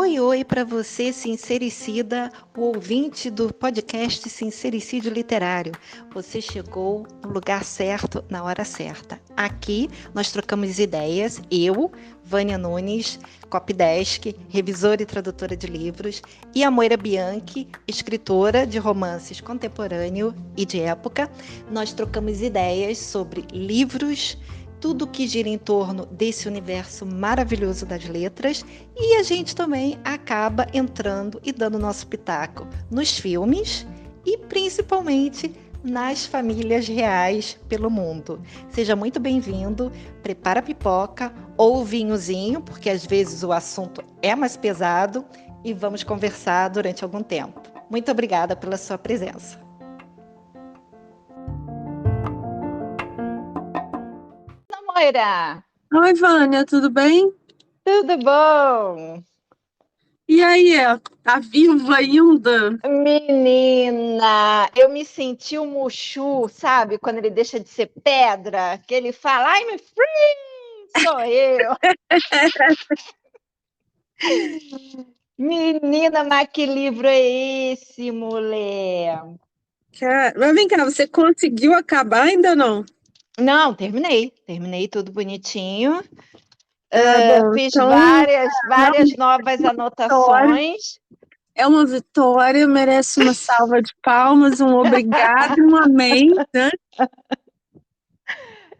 Oi, oi para você, sincericida, o ouvinte do podcast Sincericídio Literário. Você chegou no lugar certo, na hora certa. Aqui nós trocamos ideias, eu, Vânia Nunes, copydesk, revisora e tradutora de livros, e a Moira Bianchi, escritora de romances contemporâneo e de época. Nós trocamos ideias sobre livros, tudo que gira em torno desse universo maravilhoso das letras, e a gente também acaba entrando e dando nosso pitaco nos filmes e principalmente nas famílias reais pelo mundo. Seja muito bem-vindo, prepara a pipoca ou o vinhozinho, porque às vezes o assunto é mais pesado, e vamos conversar durante algum tempo. Muito obrigada pela sua presença. Moira! Oi, Vânia, tudo bem? Tudo bom? E aí, tá viva ainda? Menina, eu me senti o Mushu, sabe? Quando ele deixa de ser pedra, que ele fala, I'm free! Sou eu! Menina, mas que livro é esse, mulher? Mas vem cá, você conseguiu acabar ainda não? Não, terminei tudo bonitinho. Bom, Fiz então várias novas anotações. é uma vitória, merece uma salva de palmas, um obrigado e um amém, né?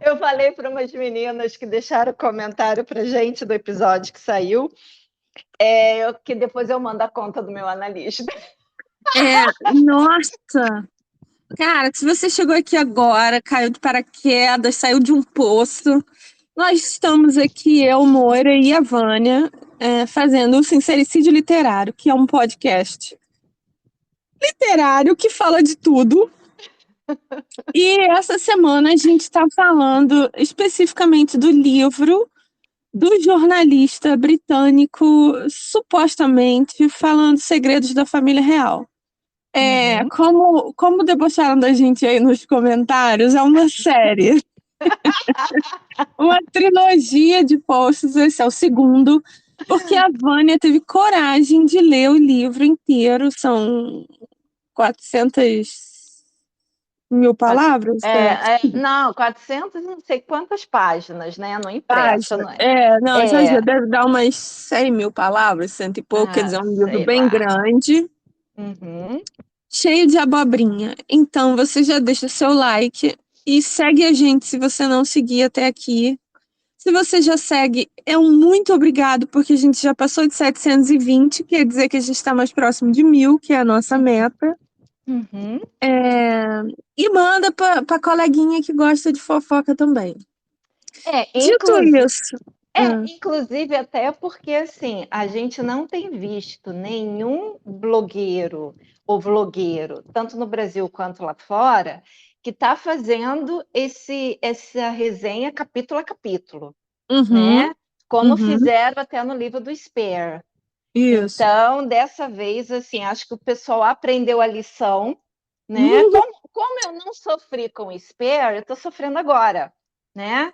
Eu falei para umas meninas que deixaram comentário pra gente do episódio que saiu, que depois eu mando a conta do meu analista. Nossa! Cara, se você chegou aqui agora, caiu de paraquedas, saiu de um poço, nós estamos aqui, eu, Moira e a Vânia, fazendo o Sincericídio Literário, que é um podcast literário que fala de tudo. E essa semana a gente está falando especificamente do livro do jornalista britânico, supostamente falando segredos da família real. Como debocharam da gente aí nos comentários, é uma série. Uma trilogia de posts, esse é o segundo, porque a Vânia teve coragem de ler o livro inteiro, são 400.000 palavras? Não, 400 não sei quantas páginas, né? No impresso, não é? Não, já deve dar umas 100.000 palavras, cento e pouco, quer dizer, é um livro sei bem lá. grande, cheio de abobrinha. Então, você já deixa seu like e segue a gente se você não seguir até aqui. Se você já segue, é um muito obrigado, porque a gente já passou de 720, quer dizer que a gente está mais próximo de 1.000, que é a nossa meta. E manda para coleguinha que gosta de fofoca também. Dito isso. Inclusive até porque assim, a gente não tem visto nenhum blogueiro ou vlogueiro, tanto no Brasil quanto lá fora, que está fazendo essa resenha capítulo a capítulo, né? Como fizeram até no livro do Spare. Isso. Então, dessa vez, assim, acho que o pessoal aprendeu a lição, né? Como eu não sofri com o Spare, eu estou sofrendo agora, né?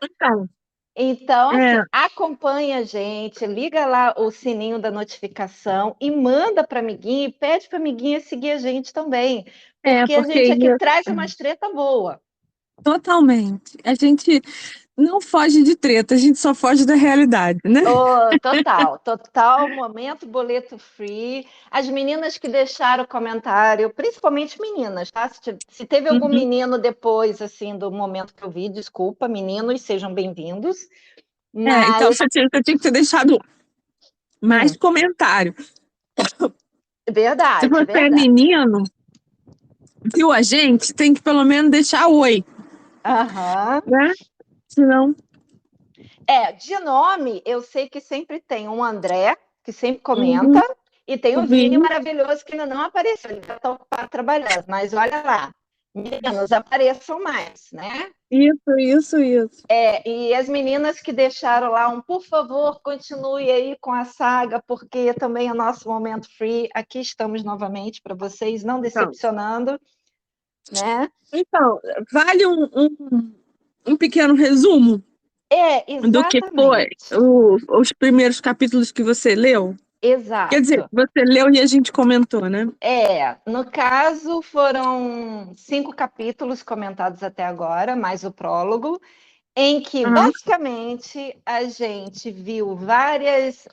Então, assim, acompanha a gente, liga lá o sininho da notificação e manda para amiguinha e pede para amiguinha seguir a gente também. Porque a gente aqui traz umas treta boa. Totalmente. A gente não foge de treta, a gente só foge da realidade, né? Total, momento boleto free. As meninas que deixaram comentário, principalmente meninas, tá? Se teve algum menino depois, assim, do momento que eu vi, desculpa, meninos, sejam bem-vindos. Então você tinha que ter deixado mais comentário. Verdade. Se você é menino, viu a gente, tem que pelo menos deixar oi. Né? Senão... de nome, eu sei que sempre tem um André, que sempre comenta, e tem o Vini maravilhoso, que ainda não apareceu, ele está ocupado trabalhando, mas olha lá, meninos, apareçam mais, né? Isso. E as meninas que deixaram lá por favor, continue aí com a saga, porque também é nosso momento free, aqui estamos novamente para vocês, não decepcionando, né? Então, vale um pequeno resumo exatamente. do que foi os primeiros capítulos que você leu? Quer dizer, Exato. você leu e a gente comentou, né? No caso, foram 5 capítulos comentados até agora, mais o prólogo, em que Aham. basicamente a gente viu várias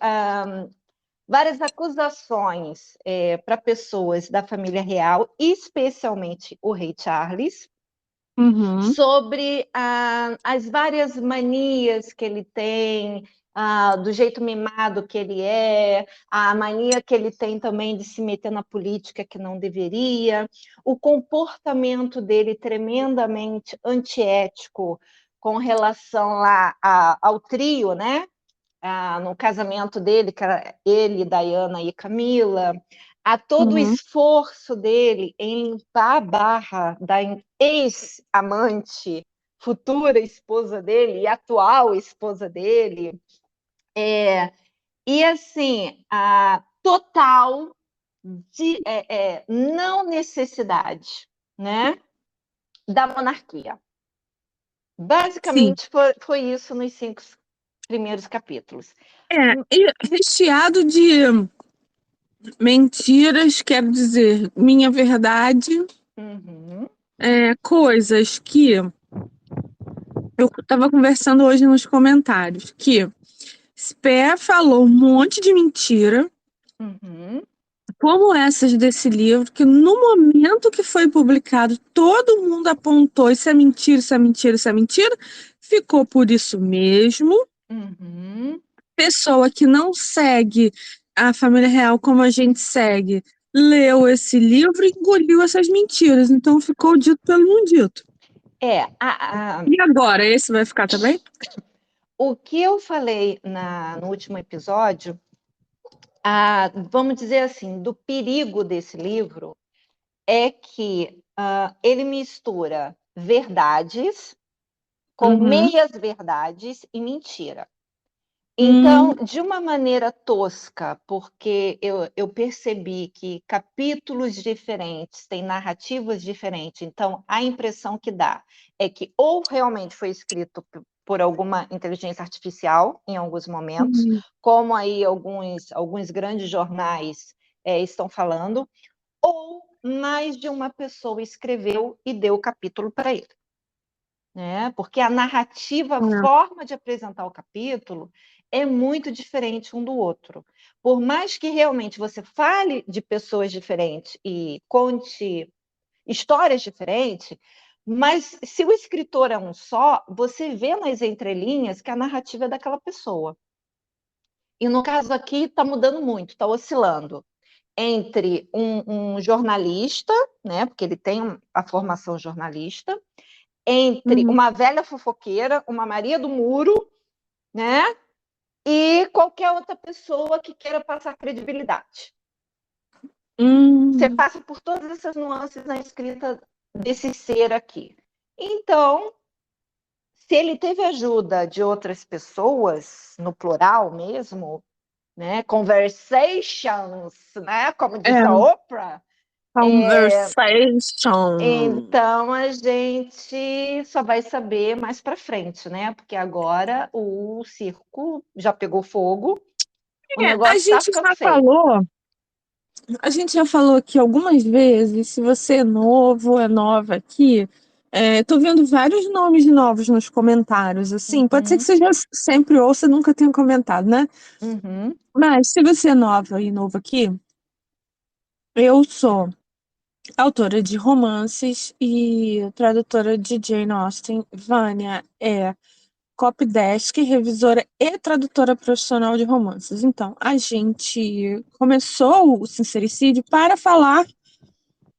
acusações para pessoas da família real, especialmente o rei Charles, Uhum. sobre as várias manias que ele tem, do jeito mimado que ele é, a mania que ele tem também de se meter na política que não deveria, o comportamento dele tremendamente antiético com relação lá ao trio, né? No casamento dele, que era ele, Diana e Camila, a todo o Uhum. esforço dele em limpar a barra da ex-amante, futura esposa dele e atual esposa dele. E assim, a total de não necessidade, né, da monarquia. Sim. Basicamente foi isso nos 5 primeiros capítulos. E recheado de mentiras, quero dizer, minha verdade, Uhum, coisas que eu estava conversando hoje nos comentários, que Spé falou um monte de mentira, uhum. como essas desse livro, que no momento que foi publicado, todo mundo apontou isso é mentira, isso é mentira, isso é mentira, ficou por isso mesmo. Uhum. Pessoa que não segue a família real como a gente segue, leu esse livro e engoliu essas mentiras, então ficou dito pelo não dito. E agora, esse vai ficar também? O que eu falei no último episódio, vamos dizer assim, do perigo desse livro é que ele mistura verdades com Uhum. meias-verdades e mentira. Então, Hum, de uma maneira tosca, porque eu percebi que capítulos diferentes têm narrativas diferentes, então a impressão que dá é que ou realmente foi escrito por alguma inteligência artificial em alguns momentos, hum. como aí alguns grandes jornais estão falando, ou mais de uma pessoa escreveu e deu o capítulo para ele. Né? Porque a narrativa, a forma de apresentar o capítulo é muito diferente um do outro. Por mais que realmente você fale de pessoas diferentes e conte histórias diferentes, mas se o escritor é um só, você vê nas entrelinhas que a narrativa é daquela pessoa. E no caso aqui está mudando muito, está oscilando entre um jornalista, né, porque ele tem a formação jornalista, entre Uhum. uma velha fofoqueira, uma Maria do Muro, né? E qualquer outra pessoa que queira passar credibilidade. Você Hum. passa por todas essas nuances na escrita desse ser aqui. Então, se ele teve ajuda de outras pessoas, no plural mesmo, né? Conversations, né? Como diz a É, Oprah, conversation. então a gente só vai saber mais para frente, né? Porque agora o circo já pegou fogo, o A negócio está gente ficando já feio. aqui algumas vezes, se você é novo, é nova aqui, tô vendo vários nomes novos nos comentários, assim, pode ser que Uhum, você já sempre ouça e nunca tenha comentado, né? uhum, Mas se você é nova e novo aqui, eu sou autora de romances e tradutora de Jane Austen. Vânia é copydesk, revisora e tradutora profissional de romances. Então, a gente começou o Sincericídio para falar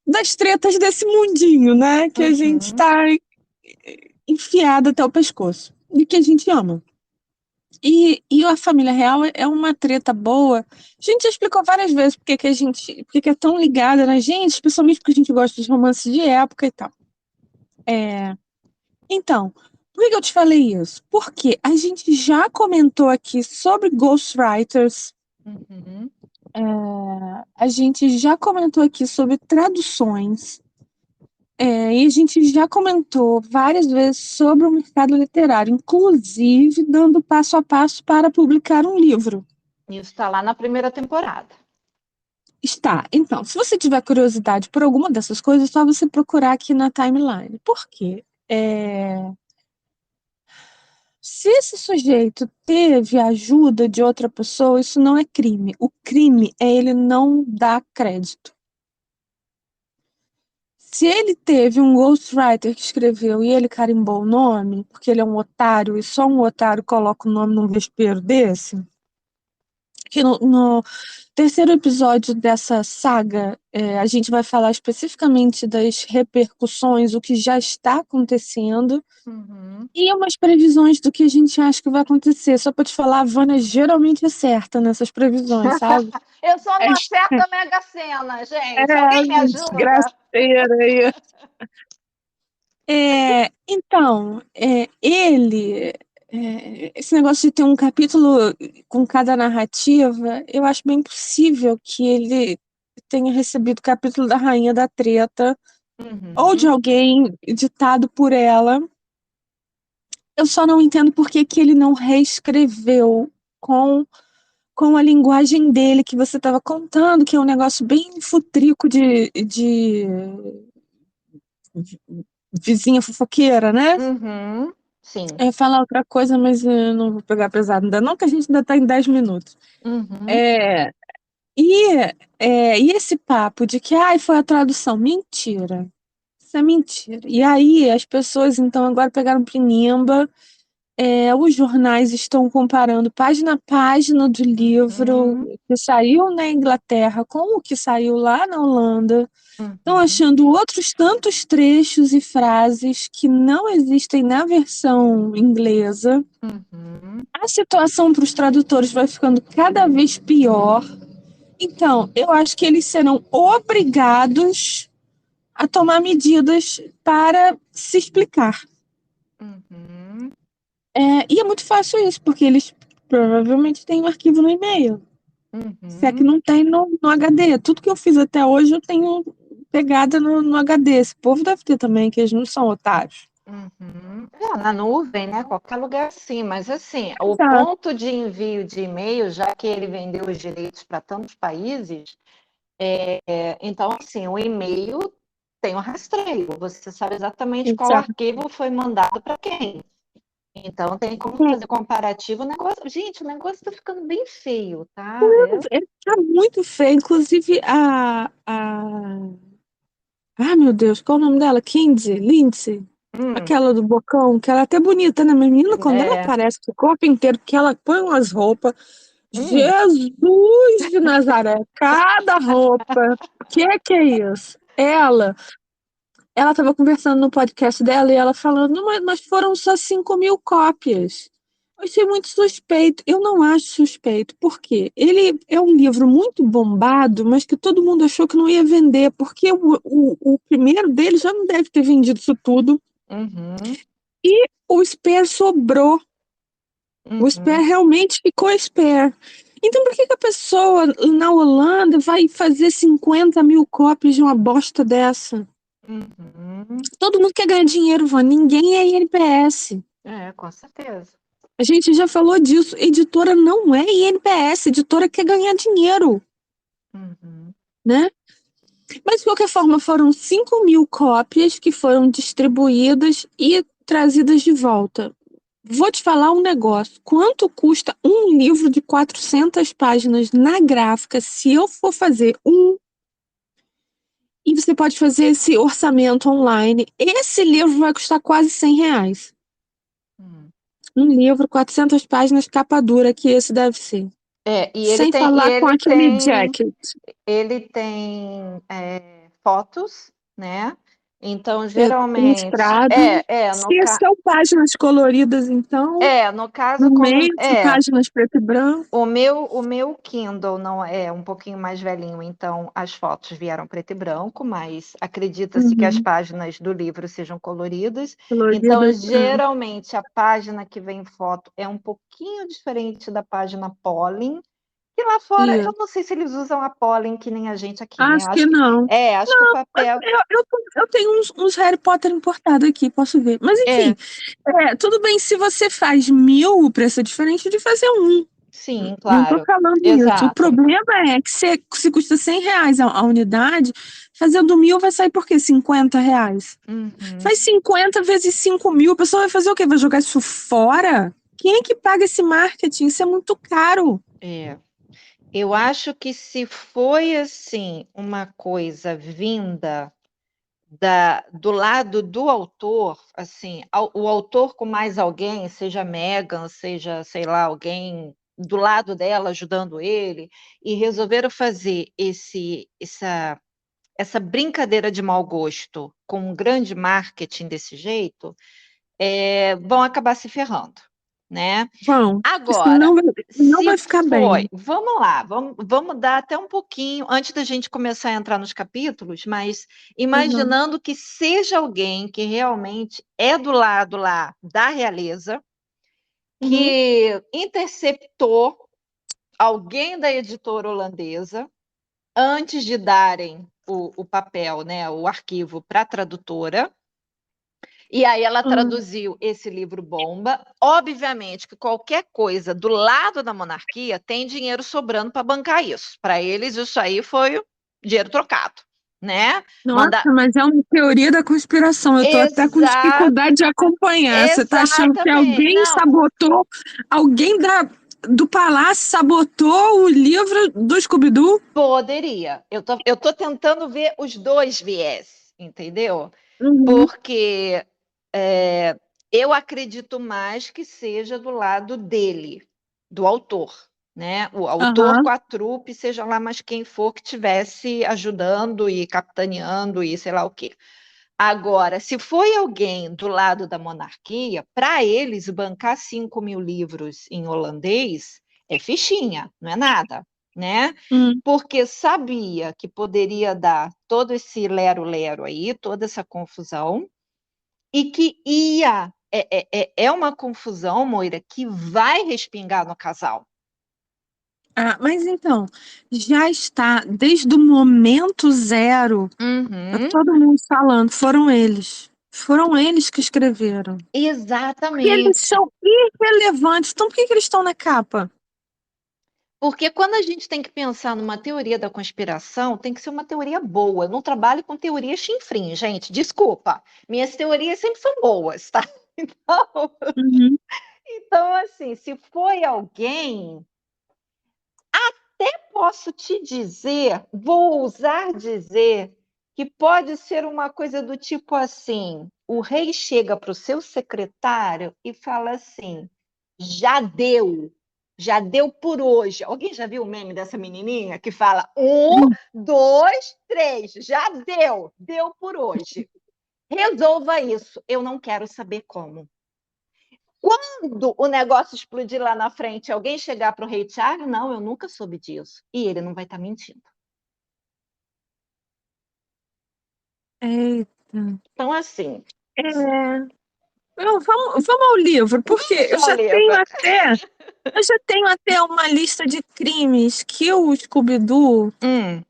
das tretas desse mundinho, né? Que a gente uhum. está enfiada até o pescoço e que a gente ama. E a família real é uma treta boa. A gente já explicou várias vezes porque que é tão ligada na gente, especialmente porque a gente gosta de romances de época e tal. Então, por que eu te falei isso? Porque a gente já comentou aqui sobre ghostwriters, Uhum. a gente já comentou aqui sobre traduções, e a gente já comentou várias vezes sobre o mercado literário, inclusive dando passo a passo para publicar um livro. Isso está lá na primeira temporada. Está. Então, se você tiver curiosidade por alguma dessas coisas, é só você procurar aqui na timeline. Por quê? Se esse sujeito teve a ajuda de outra pessoa, isso não é crime. O crime é ele não dar crédito. Se ele teve um ghostwriter que escreveu e ele carimbou o nome, porque ele é um otário e só um otário coloca o nome num vespeiro desse, que no terceiro episódio dessa saga, a gente vai falar especificamente das repercussões, o que já está acontecendo Uhum. e umas previsões do que a gente acha que vai acontecer. Só para te falar, a Vânia geralmente acerta nessas previsões, sabe? Eu só É, não acerto a Mega Sena, gente. é Alguém me ajuda? desgraceira aí. Então, esse negócio de ter um capítulo com cada narrativa, eu acho bem possível que ele tenha recebido o capítulo da Rainha da Treta ou de Uhum. alguém ditado por ela. Eu só não entendo por que que ele não reescreveu com, com a linguagem dele que você estava contando, que é um negócio bem futrico de vizinha fofoqueira, né? Uhum. Sim. Eu ia falar outra coisa, mas eu não vou pegar pesado ainda não, que a gente ainda está em 10 minutos. Uhum. É, e esse papo de que ai, foi a tradução, mentira. Isso é mentira. E aí as pessoas então agora pegaram pinimba, os jornais estão comparando página a página do livro Uhum. que saiu na Inglaterra com o que saiu lá na Holanda. Estão Uhum. achando outros tantos trechos e frases que não existem na versão inglesa. Uhum. A situação para os tradutores vai ficando cada vez pior. Então, eu acho que eles serão obrigados a tomar medidas para se explicar. Uhum. E é muito fácil isso, porque eles provavelmente têm um arquivo no e-mail. Se é que Uhum. não tem no HD. Tudo que eu fiz até hoje eu tenho pegada no HD. Esse povo deve ter também, que eles não são otários. Uhum. Na nuvem, né? Qualquer lugar sim, mas assim, o Exato. ponto de envio de e-mail, já que ele vendeu os direitos para tantos países, então assim, o e-mail tem um rastreio, você sabe exatamente qual Exato. arquivo foi mandado para quem. Então tem como fazer comparativo. O negócio, gente, o negócio está ficando bem feio, tá? Tá muito feio. Inclusive, Ah, meu Deus, qual o nome dela? Lindsay. Hum, Aquela do bocão, que ela é até bonita, né? Mas menina, quando ela é, aparece com o corpo inteiro, que ela põe umas roupas. hum, Jesus de Nazaré, cada roupa. Que é isso? Ela estava conversando no podcast dela e ela falando, "Não, mas foram só 5.000 cópias. Eu achei muito suspeito. Eu não acho suspeito. Por quê? Ele é um livro muito bombado, mas que todo mundo achou que não ia vender, porque o primeiro dele já não deve ter vendido isso tudo. uhum, E o Spare sobrou. O Spare uhum, realmente ficou Spare. Então, por que que a pessoa na Holanda vai fazer 50.000 cópias de uma bosta dessa? uhum. Todo mundo quer ganhar dinheiro, Van. Ninguém é INPS. Com certeza. A gente já falou disso. Editora não é INPS. Editora quer ganhar dinheiro, Uhum, né? Mas, de qualquer forma, foram 5.000 cópias que foram distribuídas e trazidas de volta. Vou te falar um negócio. Quanto custa um livro de 400 páginas na gráfica se eu for fazer um? E você pode fazer esse orçamento online. Esse livro vai custar quase R$ 100. hum. Um livro, 400 páginas, capa dura, que esse deve ser. E ele Sem tem, e falar com ele aquele tem, jacket. ele tem fotos, né? Então, geralmente, Ilustrado. no, Se são páginas coloridas, então, no caso, no como meio de páginas preto e branco. o meu Kindle não é um pouquinho mais velhinho, então as fotos vieram preto e branco, mas acredita-se que as Uhum. páginas do livro sejam coloridas. Então, Coloridas. geralmente, a página que vem foto é um pouquinho diferente da página Pollen. E lá fora, eu Isso. não sei se eles usam a Pollen que nem a gente aqui, né? Acho que não. Acho que o papel. Eu tenho uns Harry Potter importados aqui, posso ver. Mas enfim, É, tudo bem se você faz 1.000, o preço é diferente de fazer um. Sim, Não estou claro. falando isso. O Exato. problema é que se custa R$ 100 a unidade, fazendo 1.000 vai sair por quê? R$ 50. Uhum. Faz 50 vezes 5.000, a pessoa vai fazer o quê? Vai jogar isso fora? Quem é que paga esse marketing? Isso é muito caro. É. Eu acho que se foi assim uma coisa vinda do lado do autor, assim, o autor com mais alguém, seja Megan, seja, sei lá, alguém do lado dela ajudando ele, e resolveram fazer essa brincadeira de mau gosto com um grande marketing desse jeito, vão acabar se ferrando, né? Bom, Agora, senão não se vai ficar foi, bem. vamos lá, vamos dar até um pouquinho, antes da gente começar a entrar nos capítulos, mas Uhum, imaginando que seja alguém que realmente é do lado lá da realeza, uhum, que interceptou alguém da editora holandesa antes de darem o papel, né, o arquivo para a tradutora. E aí ela uhum. traduziu esse livro bomba. Obviamente que qualquer coisa do lado da monarquia tem dinheiro sobrando para bancar isso. Para eles, isso aí foi dinheiro trocado, né? Nossa, Mandar. mas é uma teoria da conspiração. Eu tô até com Exato, dificuldade de acompanhar. Você tá achando que exatamente. alguém Não, sabotou, alguém do palácio sabotou o livro do Scooby-Doo? poderia. Eu tô tentando ver os dois viés, entendeu? Uhum, Porque eu acredito mais que seja do lado dele, do autor, né? O autor aham. com a trupe, seja lá mais quem for que estivesse ajudando e capitaneando e sei lá o quê. Agora, se foi alguém do lado da monarquia, para eles bancar 5.000 livros em holandês é fichinha, não é nada, né? Hum. Porque sabia que poderia dar todo esse lero-lero aí, toda essa confusão, e que é uma confusão, Moira, que vai respingar no casal. Ah, mas então, já está desde o momento zero, tá Uhum, todo mundo falando, foram eles. Foram eles que escreveram. Porque eles exatamente. são irrelevantes. Então, por que eles estão na capa? Porque quando a gente tem que pensar numa teoria da conspiração, tem que ser uma teoria boa. Eu não trabalho com teoria chinfrim, gente. Desculpa. Minhas teorias sempre são boas, tá? Então, Uhum. então assim, se foi alguém, até posso te dizer, vou ousar dizer, que pode ser uma coisa do tipo assim: o rei chega para o seu secretário e fala assim: já deu por hoje. Alguém já viu o meme dessa menininha que fala 1, 2, 3, já deu por hoje. Resolva isso, eu não quero saber como. Quando o negócio explodir lá na frente, alguém chegar para o rei Charles, não, eu nunca soube disso. E ele não vai estar mentindo. Eita. Então, assim, É. Não, vamos ao livro, porque vamos ao livro. eu já tenho até uma lista de crimes que o Scooby-Doo Hum,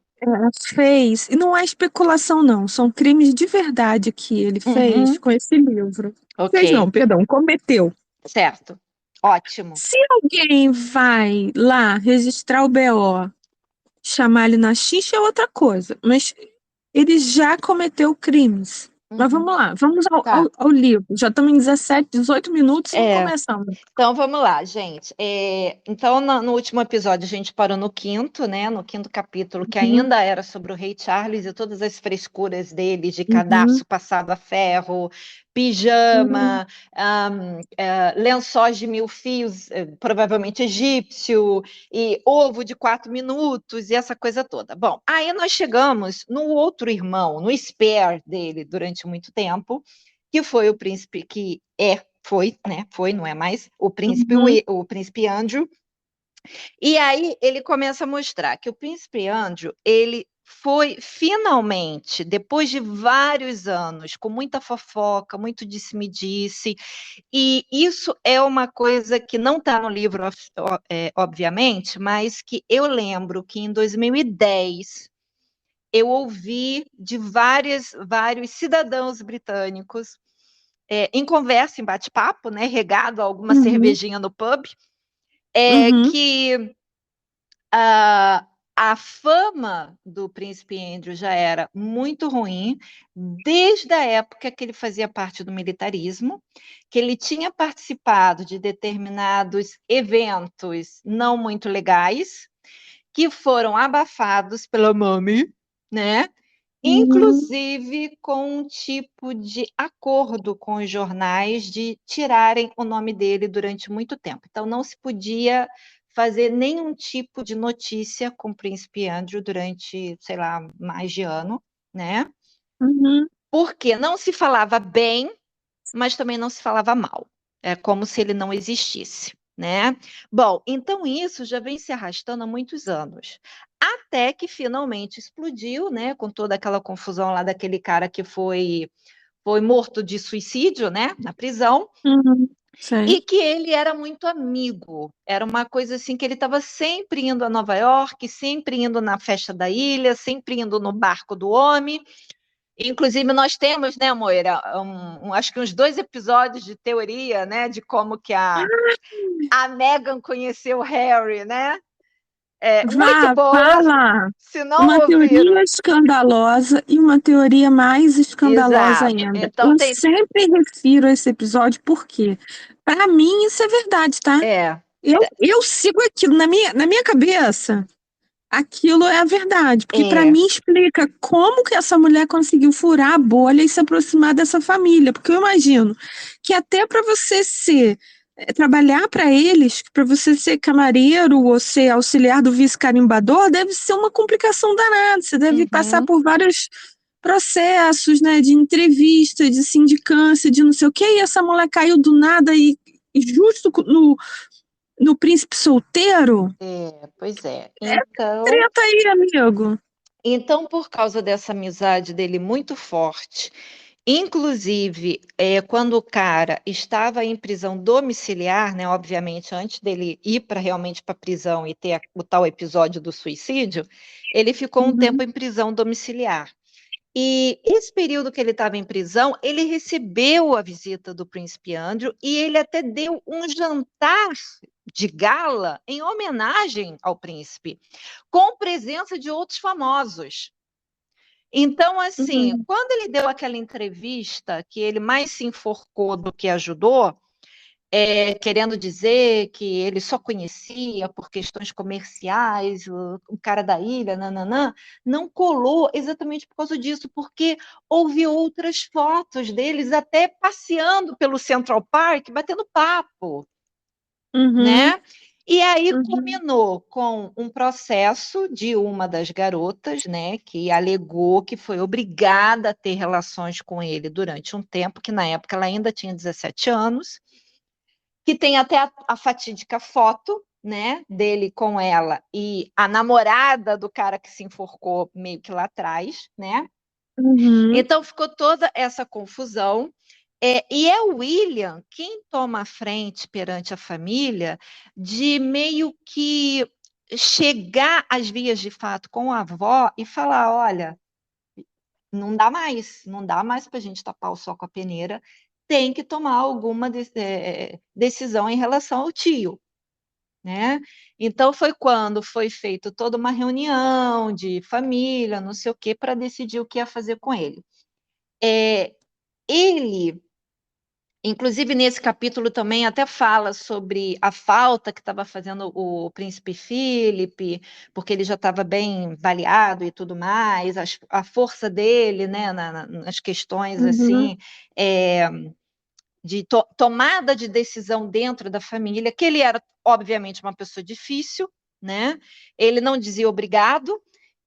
fez, e não é especulação, não, são crimes de verdade que ele fez uhum, com esse livro. Fez ok, não, perdão, cometeu. certo. Ótimo. Se alguém vai lá registrar o BO, chamar ele na xixa é outra coisa, mas ele já cometeu crimes. Mas Uhum, vamos lá, vamos tá. ao livro. Já estamos em 17, 18 minutos e não É, começamos. então vamos lá, gente. Então, no último episódio, a gente parou no quinto, né? No quinto capítulo, que Uhum, ainda era sobre o Rei Charles e todas as frescuras dele de uhum, cadarço passado a ferro, uhum, pijama, lençóis de 1.000 fios, provavelmente egípcio, e ovo de 4 minutos, e essa coisa toda. Bom, aí nós chegamos no outro irmão, no spare dele durante muito tempo, que foi o príncipe foi, né? Foi, não é mais uhum. o príncipe Andrew. E aí ele começa a mostrar que o príncipe Andrew, ele foi finalmente, depois de vários anos, com muita fofoca, muito disse-me-disse, e isso é uma coisa que não está no livro, obviamente, mas que eu lembro que em 2010 eu ouvi de vários cidadãos britânicos em conversa, em bate-papo, né, regado a alguma Uhum. cervejinha no pub, é Uhum. que a fama do príncipe Andrew já era muito ruim desde a época que ele fazia parte do militarismo, que ele tinha participado de determinados eventos não muito legais, que foram abafados pela Mummy, né? Uhum. Inclusive com um tipo de acordo com os jornais de tirarem o nome dele durante muito tempo. Então, não se podia fazer nenhum tipo de notícia com o príncipe Andrew durante, sei lá, mais de ano, né? Uhum. Porque não se falava bem, mas também não se falava mal. É como se ele não existisse, né? Bom, então isso já vem se arrastando há muitos anos. Até que finalmente explodiu, né? Com toda aquela confusão lá daquele cara que foi morto de suicídio, né? Na prisão. Uhum. Sei. E que ele era muito amigo. Era uma coisa assim que ele estava sempre indo a Nova York, sempre indo na festa da ilha, sempre indo no barco do homem. Inclusive, nós temos, né, Moira, acho que uns 2 episódios de teoria, né, de como que a Meghan conheceu o Harry, né? Muito Vá boa, lá. se não Uma ouviram. teoria escandalosa e uma teoria mais escandalosa Exato. ainda. Então Eu tem. sempre refiro a esse episódio porque, para mim, isso é verdade, tá? É, Eu sigo aquilo na minha cabeça. Aquilo é a verdade, porque para é. mim explica como que essa mulher conseguiu furar a bolha e se aproximar dessa família, porque eu imagino que até para você trabalhar para eles, para você ser camareiro ou ser auxiliar do vice-carimbador, deve ser uma complicação danada. Você deve passar Uhum. por vários processos, né, de entrevista, de sindicância, de não sei o quê, e essa mulher caiu do nada e justo no príncipe solteiro. Pois é. Então, Treta aí, amigo. por causa dessa amizade dele muito forte, inclusive, quando o cara estava em prisão domiciliar, né, obviamente, antes dele ir para realmente para a prisão e ter o tal episódio do suicídio, ele ficou um tempo Uhum, em prisão domiciliar. E esse período que ele estava em prisão, ele recebeu a visita do príncipe Andrew e ele até deu um jantar de gala em homenagem ao príncipe, com presença de outros famosos. Então, assim, uhum, quando ele deu aquela entrevista que ele mais se enforcou do que ajudou, querendo dizer que ele só conhecia por questões comerciais, o cara da ilha, nananã, não colou exatamente por causa disso, porque houve outras fotos deles até passeando pelo Central Park, batendo papo, uhum, né? E aí uhum, culminou com um processo de uma das garotas, né, que alegou que foi obrigada a ter relações com ele durante um tempo, que na época ela ainda tinha 17 anos, que tem até a fatídica foto, né, dele com ela e a namorada do cara que se enforcou meio que lá atrás, né? uhum, Então ficou toda essa confusão. E é o William quem toma a frente perante a família de meio que chegar às vias de fato com a avó e falar: olha, não dá mais para a gente tapar o sol com a peneira, tem que tomar alguma decisão em relação ao tio, né? Então foi quando foi feita toda uma reunião de família, não sei o quê, para decidir o que ia fazer com ele. É, ele, inclusive nesse capítulo também até fala sobre a falta que estava fazendo o príncipe Felipe, porque ele já estava bem baleado e tudo mais, a força dele, né, nas questões uhum, assim, é, de tomada de decisão dentro da família, que ele era, obviamente, uma pessoa difícil, né? Ele não dizia obrigado,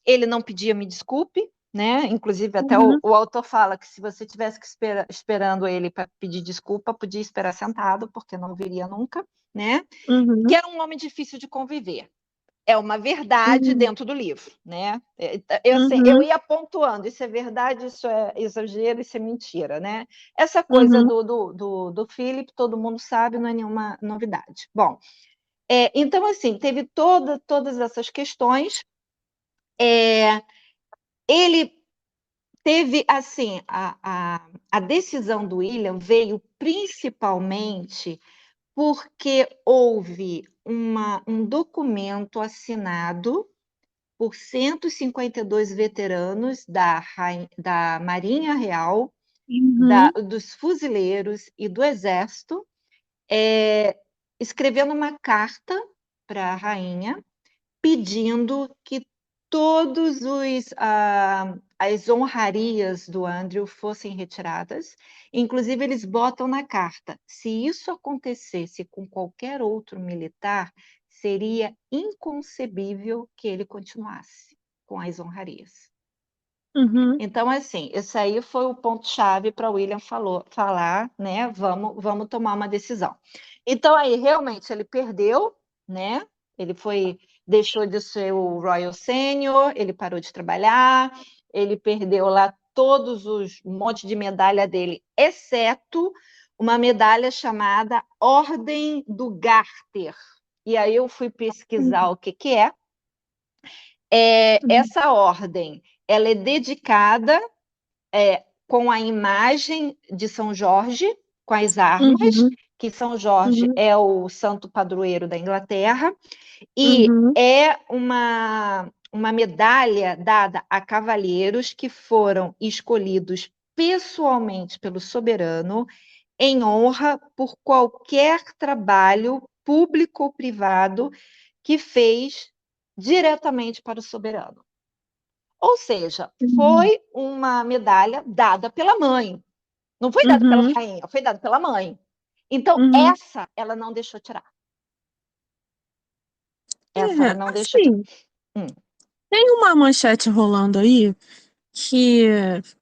ele não pedia me desculpe, né? Inclusive, até uhum, o autor fala que se você tivesse que esperando ele para pedir desculpa, podia esperar sentado, porque não viria nunca, né? Que uhum, era um homem difícil de conviver. É uma verdade uhum, dentro do livro, né? Eu uhum, ia pontuando, isso é verdade, isso é exagero, isso é mentira, né? Essa coisa uhum, do Philip, todo mundo sabe, não é nenhuma novidade. Bom, então, assim, teve todas essas questões. É, ele teve, assim, a decisão do William veio principalmente porque houve um documento assinado por 152 veteranos da Marinha Real, dos fuzileiros e do Exército, escrevendo uma carta para a rainha, pedindo que todas as honrarias do Andrew fossem retiradas. Inclusive, eles botam na carta: se isso acontecesse com qualquer outro militar, seria inconcebível que ele continuasse com as honrarias. Então, assim, isso aí foi o ponto-chave para William falar, né? Vamos tomar uma decisão. Então, aí, realmente, ele perdeu, né? Ele deixou de ser o Royal Senior, ele parou de trabalhar, ele perdeu lá um monte de medalha dele, exceto uma medalha chamada Ordem do Garter. E aí eu fui pesquisar o que é. Essa ordem, ela é dedicada com a imagem de São Jorge, com as armas, que São Jorge é o santo padroeiro da Inglaterra, e é uma medalha dada a cavalheiros que foram escolhidos pessoalmente pelo soberano em honra por qualquer trabalho público ou privado que fez diretamente para o soberano. Ou seja, foi uma medalha dada pela mãe. Não foi dada pela rainha, foi dada pela mãe. Então, essa ela não deixou tirar. Essa ela não deixou tirar. Tem uma manchete rolando aí que,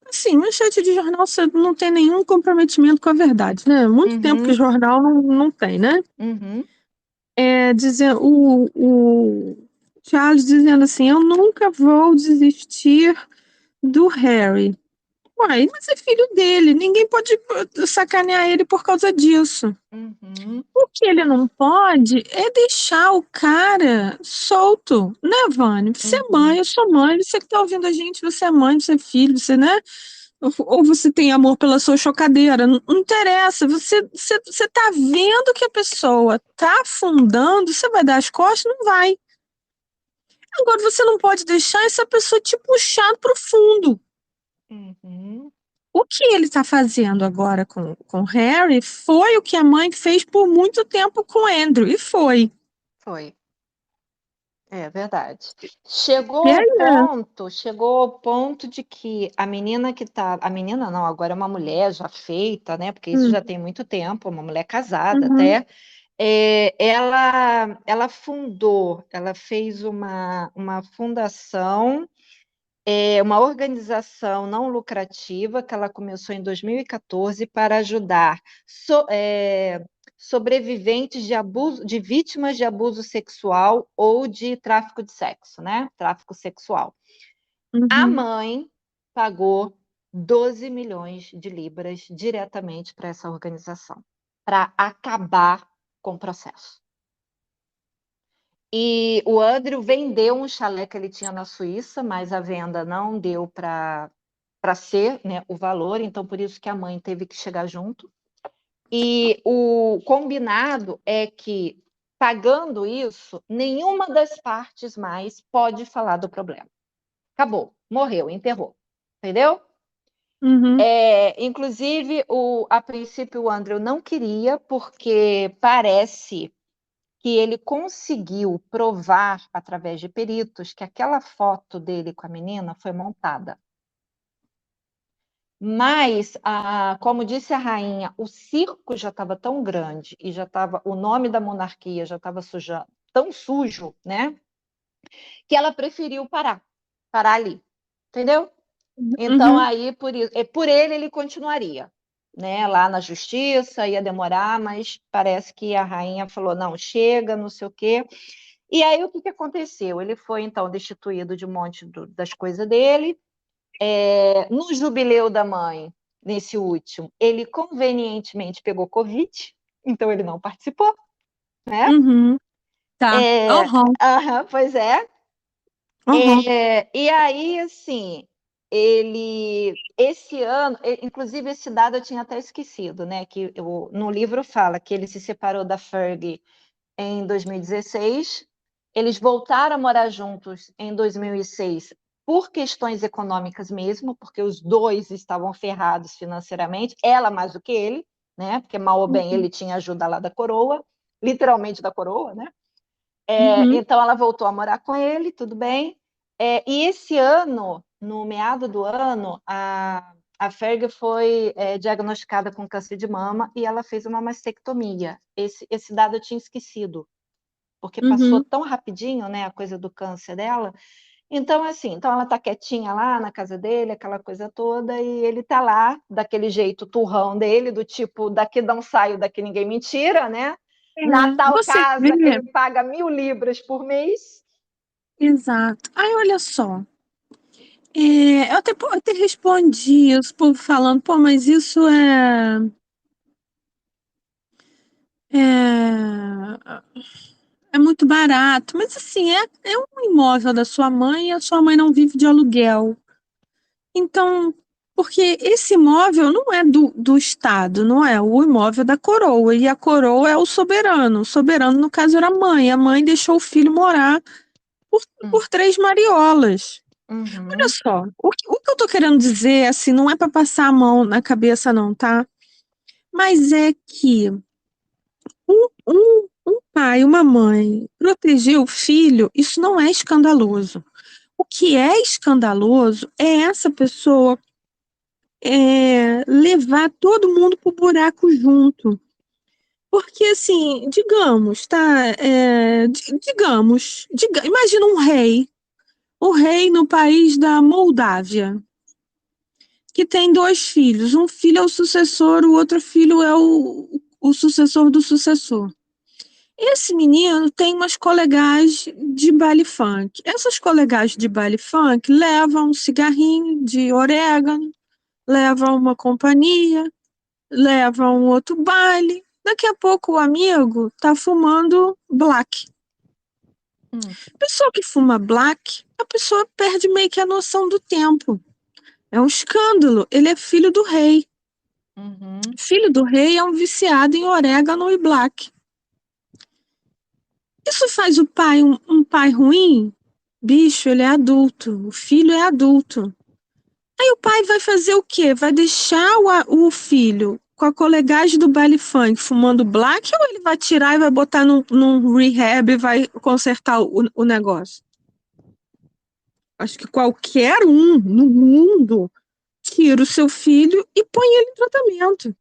assim, manchete de jornal você não tem nenhum comprometimento com a verdade, né? Muito tempo que jornal não tem, né? O Charles dizendo assim: eu nunca vou desistir do Harry. Uai, mas é filho dele, ninguém pode sacanear ele por causa disso. O que ele não pode é deixar o cara solto, né, Vânia? Você é mãe, eu sou mãe, você que tá ouvindo a gente, você é mãe, você é filho, você, né? Ou você tem amor pela sua chocadeira, não interessa, você tá vendo que a pessoa tá afundando, você vai dar as costas? Não vai. Agora, você não pode deixar essa pessoa te puxar pro fundo. O que ele está fazendo agora com Harry foi o que a mãe fez por muito tempo com Andrew, e foi. Foi. É verdade. Chegou ao ponto de que a menina a menina não, agora é uma mulher já feita, né? Porque isso já tem muito tempo, uma mulher casada até. Ela fez uma fundação, uma organização não lucrativa que ela começou em 2014 para ajudar sobreviventes de vítimas de abuso sexual ou de tráfico de sexo, né? Tráfico sexual. A mãe pagou 12 milhões de libras diretamente para essa organização, para acabar com o processo. E o Andrew vendeu um chalé que ele tinha na Suíça, mas a venda não deu para ser, né, o valor, então por isso que a mãe teve que chegar junto. E o combinado é que, pagando isso, nenhuma das partes mais pode falar do problema. Acabou, morreu, enterrou. Entendeu? Inclusive, a princípio, o Andrew não queria, porque parece que ele conseguiu provar, através de peritos, que aquela foto dele com a menina foi montada. Mas, como disse a rainha, o circo já estava tão grande e o nome da monarquia já estava tão sujo, né? Que ela preferiu parar ali, entendeu? Então, aí, por ele continuaria, né? Lá na justiça, ia demorar, mas parece que a rainha falou, não, chega, não sei o quê. E aí, o que aconteceu? Ele foi, então, destituído de um monte das coisas dele. No jubileu da mãe, nesse último, ele convenientemente pegou Covid, então ele não participou, né? Tá. Pois é. E aí, assim, esse ano, inclusive esse dado eu tinha até esquecido, né? Que no livro fala que ele se separou da Fergie em 2016, eles voltaram a morar juntos em 2006 por questões econômicas mesmo, porque os dois estavam ferrados financeiramente, ela mais do que ele, né? Porque mal ou bem ele tinha ajuda lá da coroa, literalmente da coroa, né? Então ela voltou a morar com ele, tudo bem. E esse ano, no meado do ano, a Fergie foi diagnosticada com câncer de mama e ela fez uma mastectomia. Esse dado eu tinha esquecido, porque passou tão rapidinho, né, a coisa do câncer dela. Então, assim, então ela tá quietinha lá na casa dele, aquela coisa toda, e ele tá lá, daquele jeito turrão dele, do tipo, daqui não saio, daqui ninguém me tira, né? Na tal Você vê, casa que ele paga 1.000 libras por mês. exato. Aí, olha só, eu até respondi isso, falando, pô, mas isso é muito barato. Mas assim, é um imóvel da sua mãe e a sua mãe não vive de aluguel. Então, porque esse imóvel não é do Estado, não é o imóvel da coroa, e a coroa é o soberano. O soberano, no caso, era a mãe. A mãe deixou o filho morar por 3 mariolas. Olha só, o que eu tô querendo dizer, assim, não é para passar a mão na cabeça, não, tá? Mas é que um pai, uma mãe, proteger o filho, isso não é escandaloso. O que é escandaloso é essa pessoa levar todo mundo pro buraco junto. Porque, assim, digamos, tá? Imagina um rei, o rei no país da Moldávia, que tem 2 filhos. Um filho é o sucessor, o outro filho é o sucessor do sucessor. Esse menino tem umas colegas de baile funk. Essas colegas de baile funk levam um cigarrinho de orégano, levam uma companhia, levam um outro baile. Daqui a pouco o amigo tá fumando black. A pessoa que fuma black, a pessoa perde meio que a noção do tempo. É um escândalo. Ele é filho do rei. Filho do rei é um viciado em orégano e black. Isso faz o pai um pai ruim? Bicho, ele é adulto. O filho é adulto. Aí o pai vai fazer o quê? Vai deixar o filho com a colegagem do baile funk fumando black, ou ele vai tirar e vai botar num rehab e vai consertar o negócio? Acho que qualquer um no mundo tira o seu filho e põe ele em tratamento.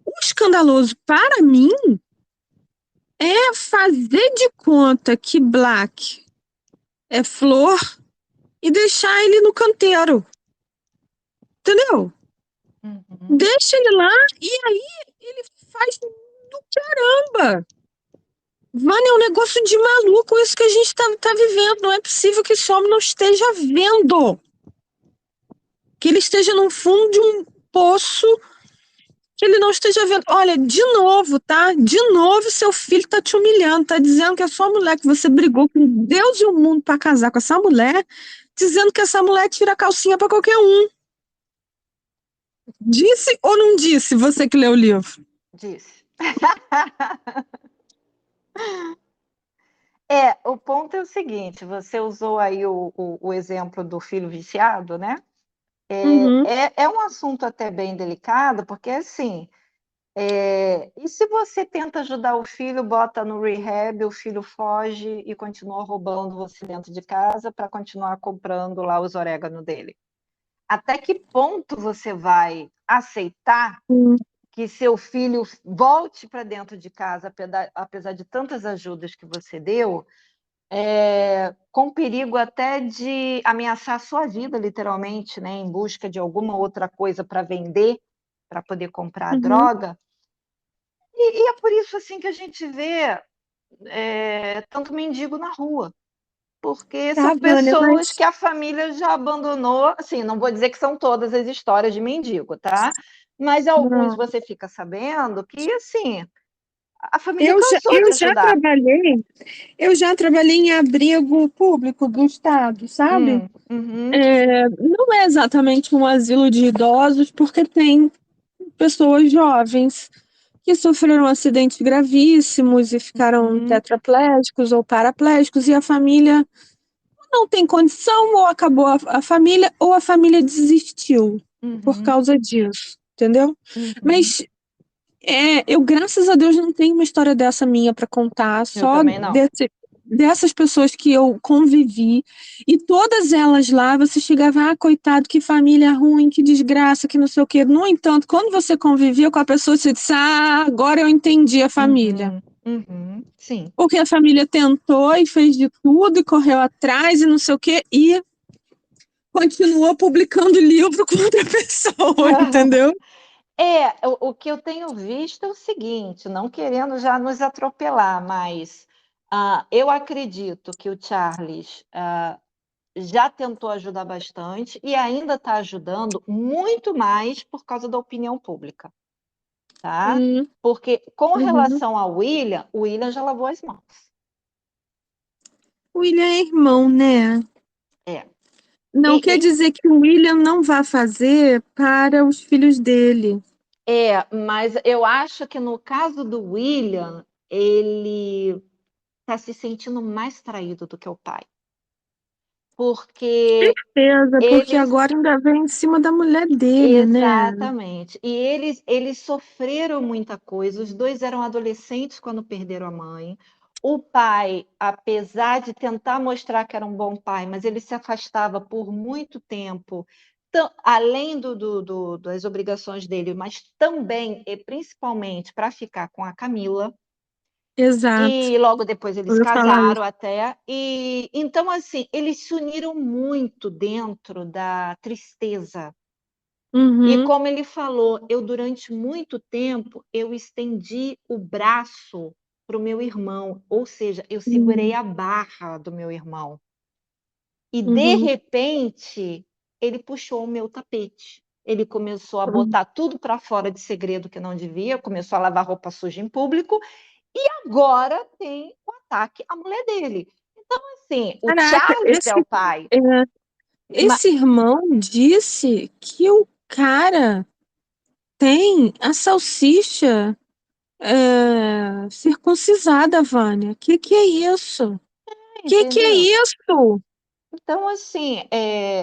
O escandaloso para mim é fazer de conta que black é flor e deixar ele no canteiro. Entendeu? Deixa ele lá e aí ele faz do caramba. Vânia, é um negócio de maluco isso que a gente tá vivendo. Não é possível que esse homem não esteja vendo. Que ele esteja no fundo de um poço, que ele não esteja vendo. Olha, de novo, tá? De novo seu filho tá te humilhando, tá dizendo que a sua mulher, que você brigou com Deus e o mundo para casar com essa mulher, dizendo que essa mulher tira a calcinha para qualquer um. Disse ou não disse, você que leu o livro? Disse. O ponto é o seguinte, você usou aí o exemplo do filho viciado, né? É um assunto até bem delicado, porque assim, e se você tenta ajudar o filho, bota no rehab, o filho foge e continua roubando você dentro de casa para continuar comprando lá os orégano dele? Até que ponto você vai aceitar que seu filho volte para dentro de casa, apesar de tantas ajudas que você deu, com perigo até de ameaçar a sua vida, literalmente, né, em busca de alguma outra coisa para vender, para poder comprar a droga? E é por isso assim que a gente vê tanto mendigo na rua, porque são Vânia, pessoas mas que a família já abandonou. Assim, não vou dizer que são todas as histórias de mendigo, tá? Mas alguns não. você fica sabendo que, assim, A família cansou de ajudar. Eu já trabalhei em abrigo público do estado, sabe? Uhum, Não é exatamente um asilo de idosos, porque tem pessoas jovens que sofreram acidentes gravíssimos e ficaram uhum, tetraplégicos ou paraplégicos, e a família não tem condição, ou acabou a família, ou a família desistiu por uhum, causa disso, entendeu? uhum. Mas eu, graças a Deus, não tenho uma história dessa minha para contar, Eu só também não. dessas pessoas que eu convivi, e todas elas lá, você chegava, coitado, que família ruim, que desgraça, que não sei o quê. No entanto, quando você convivia com a pessoa, você disse, agora eu entendi a família. Uhum, uhum, sim. Porque a família tentou e fez de tudo, e correu atrás, e não sei o quê, e continuou publicando livro com outra pessoa, entendeu? O que eu tenho visto é o seguinte, não querendo já nos atropelar, mas eu acredito que o Charles já tentou ajudar bastante e ainda está ajudando muito mais por causa da opinião pública, tá? Hum, Porque com uhum. relação ao William, o William já lavou as mãos. O William é irmão, né? É. Não quer E, dizer que o William não vá fazer para os filhos dele. mas eu acho que no caso do William, ele está se sentindo mais traído do que o pai. Porque Certeza, porque eles. agora ainda vem em cima da mulher dele, né? Exatamente. E eles sofreram muita coisa. Os dois eram adolescentes quando perderam a mãe. O pai, apesar de tentar mostrar que era um bom pai, mas ele se afastava por muito tempo, além das obrigações dele, mas também e principalmente para ficar com a Camila. Exato. E logo depois eles Eu ia falar casaram isso. até. E então, assim, eles se uniram muito dentro da tristeza. E Uhum, como ele falou, eu durante muito tempo eu estendi o braço para o meu irmão, ou seja, eu segurei uhum, a barra do meu irmão. E de uhum, repente ele puxou o meu tapete. Ele começou a uhum. botar tudo para fora de segredo que não devia, começou a lavar roupa suja em público, e agora tem o ataque à mulher dele. Então, assim, o Caraca, Charles é o pai. é, Ma- esse irmão disse que o cara tem a salsicha circuncisada, Vânia. Que é isso? Que é Entendeu? isso? Então, assim,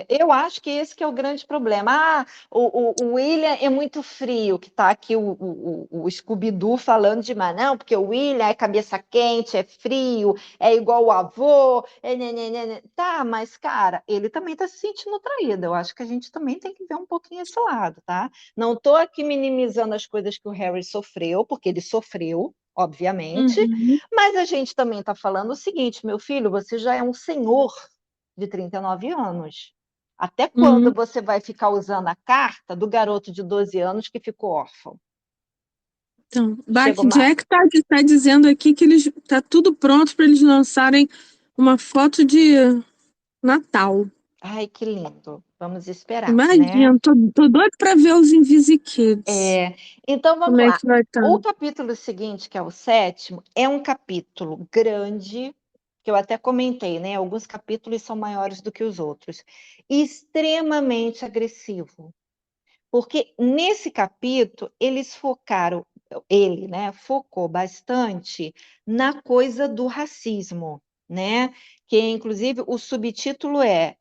eu acho que esse que é o grande problema. O William é muito frio, que está aqui o Scooby-Doo falando demais. Não, porque o William é cabeça quente, é frio, é igual o avô, né. Tá, mas, cara, ele também está se sentindo traído. Eu acho que a gente também tem que ver um pouquinho esse lado, tá? Não estou aqui minimizando as coisas que o Harry sofreu, porque ele sofreu, obviamente, Uhum, mas a gente também está falando o seguinte, meu filho, você já é um senhor de 39 anos. Até quando uhum. você vai ficar usando a carta do garoto de 12 anos que ficou órfão? Então, Chega uma. Jack tá dizendo aqui que eles tá tudo pronto para eles lançarem uma foto de Natal. Ai, que lindo. Vamos esperar, né? Imagina, tô doido para ver os Invisikids. Então Como vamos é lá. que vai estar? O capítulo seguinte, que é o sétimo, é um capítulo grande, que eu até comentei, né? Alguns capítulos são maiores do que os outros. Extremamente agressivo. Porque nesse capítulo ele, né, focou bastante na coisa do racismo, né? Que inclusive o subtítulo é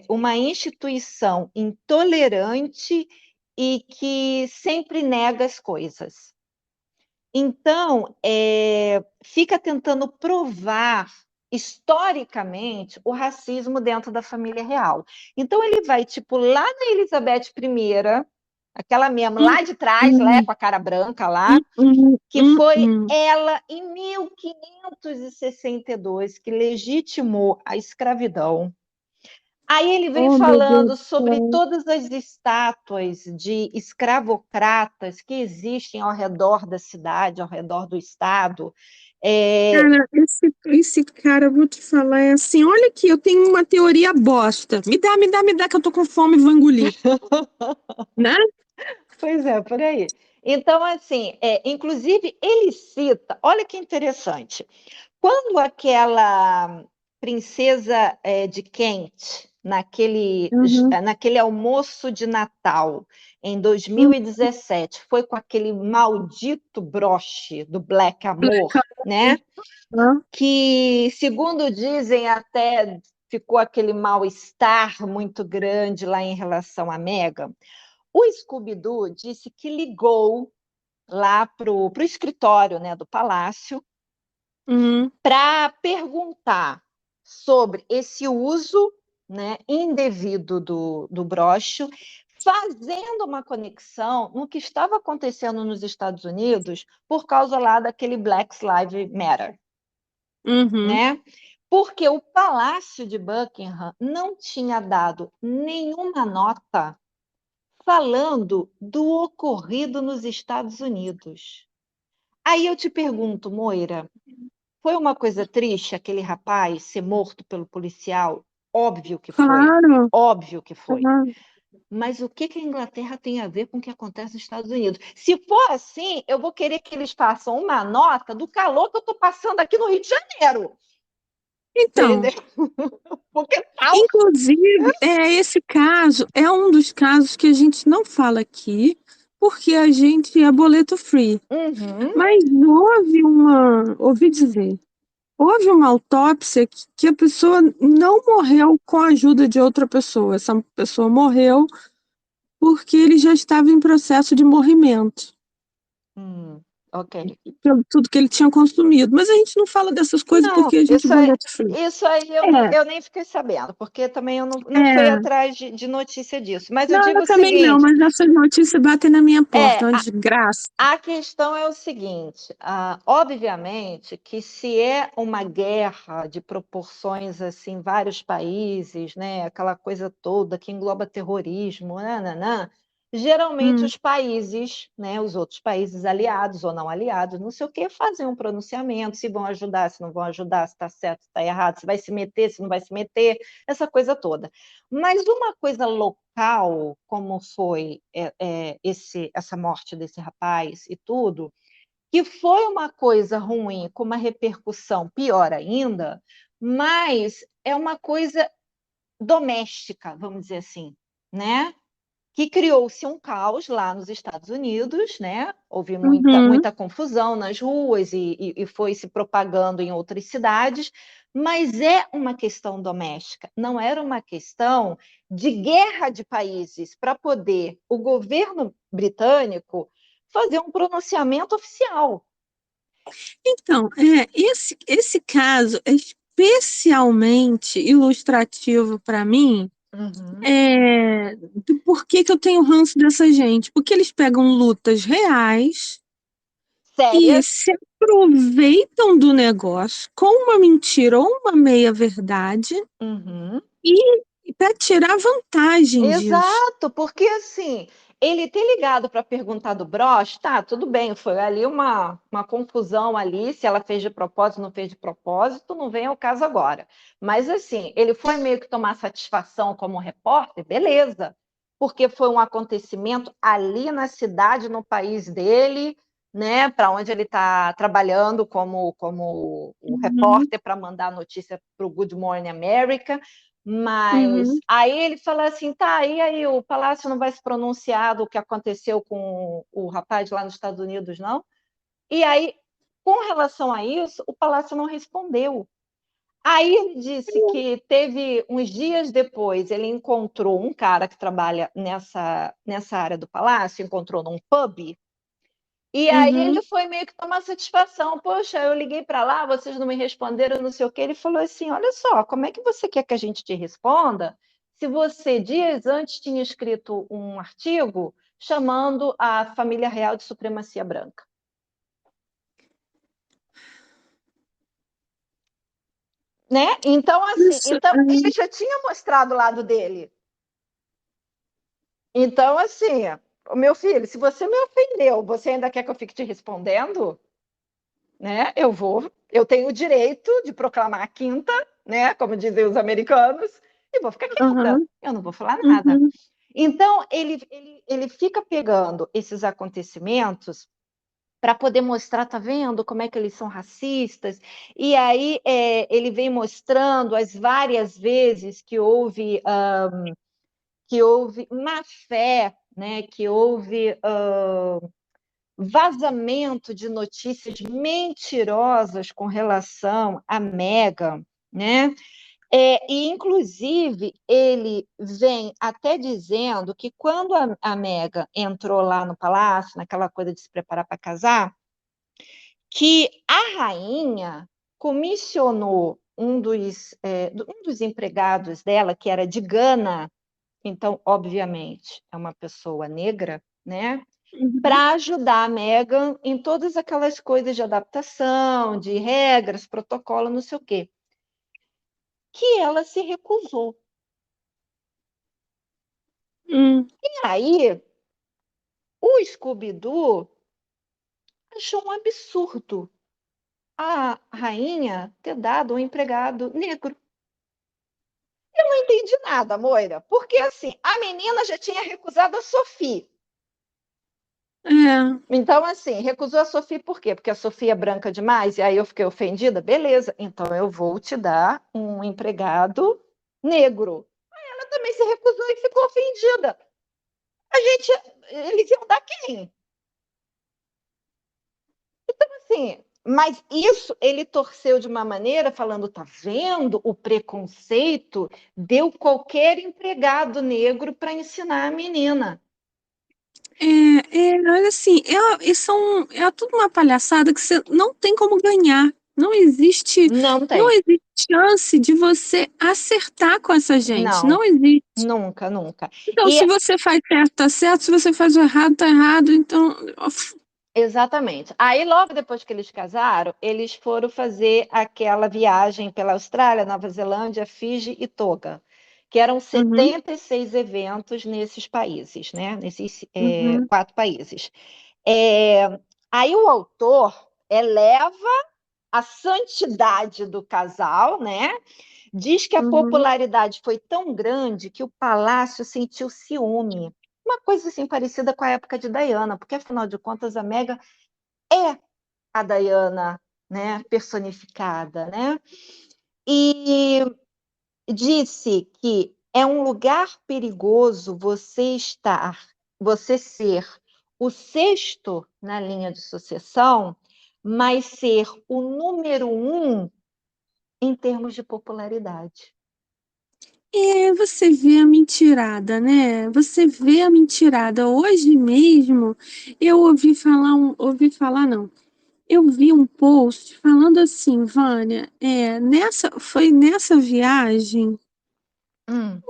uma instituição intolerante e que sempre nega as coisas. Então, fica tentando provar historicamente o racismo dentro da família real. Então, ele vai, tipo, lá na Elizabeth I, aquela mesmo, Hum, lá de trás, lá hum, com a cara branca lá, hum, hum, que foi hum. ela, em 1562, que legitimou a escravidão. Aí ele vem Oh, meu Deus falando do sobre céu. todas as estátuas de escravocratas que existem ao redor da cidade, ao redor do estado. Cara, esse cara, eu vou te falar, é assim, olha aqui, eu tenho uma teoria bosta. Me dá, que eu tô com fome e vou engolir, né? Pois é, por aí. Então, assim, inclusive, ele cita, olha que interessante, quando aquela princesa de Kent, Uhum. naquele almoço de Natal, em Uhum. 2017, foi com aquele maldito broche do Black Amor, né? Uhum. Que, segundo dizem, até ficou aquele mal-estar muito grande lá em relação à Meghan. O Scooby-Doo disse que ligou lá para o escritório, né, do palácio Uhum. para perguntar sobre esse uso, né, indevido do broche, fazendo uma conexão no que estava acontecendo nos Estados Unidos por causa lá daquele Black Lives Matter, Uhum. né? Porque o Palácio de Buckingham não tinha dado nenhuma nota falando do ocorrido nos Estados Unidos. Aí eu te pergunto, Moira, foi uma coisa triste aquele rapaz ser morto pelo policial? Óbvio que foi. Claro. Óbvio que foi. Uhum. Mas o que a Inglaterra tem a ver com o que acontece nos Estados Unidos? Se for assim, eu vou querer que eles façam uma nota do calor que eu estou passando aqui no Rio de Janeiro. Então, Entendeu? Porque tal. inclusive, esse caso é um dos casos que a gente não fala aqui, porque a gente é boleto free. Uhum. Mas ouvi dizer, houve uma autópsia que a pessoa não morreu com a ajuda de outra pessoa. Essa pessoa morreu porque ele já estava em processo de morrimento, Ok. pelo tudo que ele tinha consumido. Mas a gente não fala dessas coisas Não, porque a gente é boleto free. isso aí É, eu nem fiquei sabendo, porque também eu não fui é. atrás de notícia disso. Mas eu Não, digo eu o também não, seguinte: mas essas notícias batem na minha porta, uma a, desgraça. a questão é o seguinte: obviamente que se é uma guerra de proporções assim, vários países, né, aquela coisa toda que engloba terrorismo, nananã, geralmente Hum, os países, né, os outros países aliados ou não aliados, não sei o que, fazem um pronunciamento, se vão ajudar, se não vão ajudar, se está certo, se está errado, se vai se meter, se não vai se meter, essa coisa toda. Mas uma coisa local, como foi essa morte desse rapaz e tudo, que foi uma coisa ruim, com uma repercussão pior ainda, mas é uma coisa doméstica, vamos dizer assim, né? Que criou-se um caos lá nos Estados Unidos, né? Houve uhum. muita confusão nas ruas e foi se propagando em outras cidades, mas é uma questão doméstica, não era uma questão de guerra de países para poder o governo britânico fazer um pronunciamento oficial. Então, esse caso é especialmente ilustrativo para mim, Uhum. do porquê que eu tenho ranço dessa gente. Porque eles pegam lutas reais e Sérias? se aproveitam do negócio com uma mentira ou uma meia-verdade Uhum. e para tirar vantagem disso. Exato, porque assim, ele ter ligado para perguntar do broche, tá, tudo bem, foi ali uma confusão ali, se ela fez de propósito, não fez de propósito, não vem ao caso agora. Mas assim, ele foi meio que tomar satisfação como repórter, beleza, porque foi um acontecimento ali na cidade, no país dele, né, para onde ele está trabalhando como o Uhum, repórter para mandar a notícia para o Good Morning America. Mas uhum. aí ele fala assim, tá, e aí o Palácio não vai se pronunciar do que aconteceu com o rapaz lá nos Estados Unidos, não? E aí, com relação a isso, o Palácio não respondeu. Aí ele disse que teve uns dias depois, ele encontrou um cara que trabalha nessa área do Palácio, encontrou num pub, e aí Uhum. ele foi meio que tomar satisfação. Poxa, eu liguei para lá, vocês não me responderam, não sei o quê. Ele falou assim: olha só, como é que você quer que a gente te responda se você, dias antes, tinha escrito um artigo chamando a família real de supremacia branca? Né? Então, assim, Isso, ele já tinha mostrado o lado dele. Então, assim, o meu filho, se você me ofendeu, você ainda quer que eu fique te respondendo? Né? Eu tenho o direito de proclamar a quinta, né? Como dizem os americanos, e vou ficar quieta. uhum, Eu não vou falar nada. uhum. Então, ele fica pegando esses acontecimentos para poder mostrar, tá vendo como é que eles são racistas? E aí ele vem mostrando as várias vezes que houve má fé, né? Que houve vazamento de notícias mentirosas com relação a Meghan, né? E, inclusive, ele vem até dizendo que quando a Meghan entrou lá no palácio, naquela coisa de se preparar para casar, que a rainha comissionou um dos empregados dela, que era de Gana, então, obviamente, é uma pessoa negra, né? Uhum. Para ajudar a Meghan em todas aquelas coisas de adaptação, de regras, protocolo, não sei o quê. Que ela se recusou. E aí, o Scooby-Doo achou um absurdo a rainha ter dado um empregado negro. Eu não entendi nada, Moira, porque assim, a menina já tinha recusado a Sophie. É. Então, assim, recusou a Sophie por quê? Porque a Sophie é branca demais, e aí eu fiquei ofendida? Beleza, então eu vou te dar um empregado negro. Aí ela também se recusou e ficou ofendida. Eles iam dar quem? Assim, mas isso ele torceu de uma maneira falando, tá vendo? O preconceito deu qualquer empregado negro para ensinar a menina. Olha assim, é tudo uma palhaçada que você não tem como ganhar. Não existe, Não não tem. existe chance de você acertar com essa gente. Não, Não existe. nunca, nunca. Então, E se você faz certo, tá certo. Se você faz o errado, tá errado. Então, exatamente. Aí, logo depois que eles casaram, eles foram fazer aquela viagem pela Austrália, Nova Zelândia, Fiji e Toga, que eram uhum, 76 eventos nesses países, né? Nesses uhum, 4 países. Aí o autor eleva a santidade do casal, né? Diz que a uhum. popularidade foi tão grande que o palácio sentiu ciúme. Uma coisa assim parecida com a época de Diana, porque afinal de contas a Meghan é a Diana, né, personificada, né? E disse que é um lugar perigoso você ser o sexto na linha de sucessão, mas ser o número um em termos de popularidade. Você vê a mentirada, né? Você vê a mentirada. Hoje mesmo, eu ouvi falar não. Eu vi um post falando assim, Vânia, foi nessa viagem, Hum.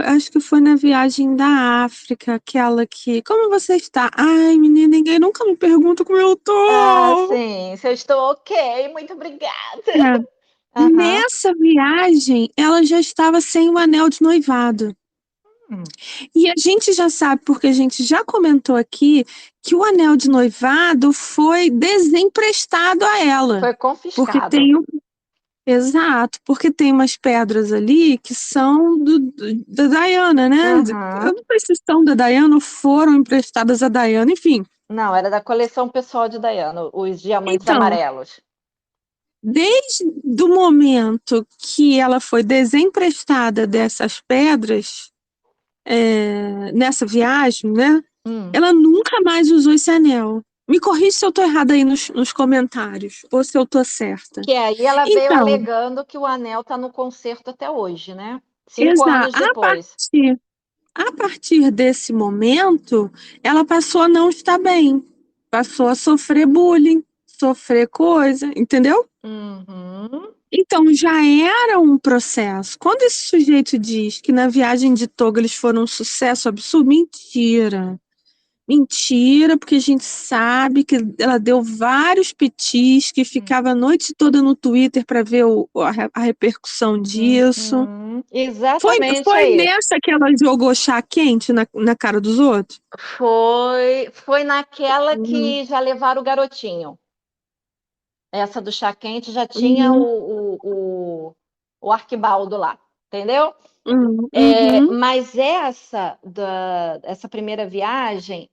acho que foi na viagem da África, aquela que, como você está? Ai, menina, ninguém nunca me pergunta como eu Ah, tô. sim, se eu estou ok, muito obrigada. É. Aham. Nessa viagem, ela já estava sem o anel de noivado. Hum. E a gente já sabe, porque a gente já comentou aqui, que o anel de noivado foi desemprestado a ela. Foi Porque confiscado. tem Exato, porque tem umas pedras ali que são da Diana, né? Eu Aham. não sei se são da Diana ou foram emprestadas a Diana, enfim. Não, era da coleção pessoal de Diana, os diamantes Então, amarelos. desde o momento que ela foi desemprestada dessas pedras, nessa viagem, né? Hum. Ela nunca mais usou esse anel. Me corrija se eu tô errada aí nos comentários, ou se eu tô certa. Que aí ela veio Então, alegando que o anel está no concerto até hoje, né? 5 exato. anos depois. A partir desse momento, ela passou a não estar bem, passou a sofrer bullying, sofrer coisa, entendeu? Uhum. Então já era um processo. Quando esse sujeito diz que na viagem de Togo eles foram um sucesso absurdo, mentira. Mentira, porque a gente sabe que ela deu vários petis, que ficava a noite toda no Twitter para ver a repercussão disso. Uhum. Foi, Exatamente foi aí. nessa que ela jogou chá quente na cara dos outros? Foi naquela Uhum. que já levaram o garotinho. Essa do chá quente já tinha Uhum. o Arquibaldo lá. entendeu? Uhum. Mas essa primeira viagem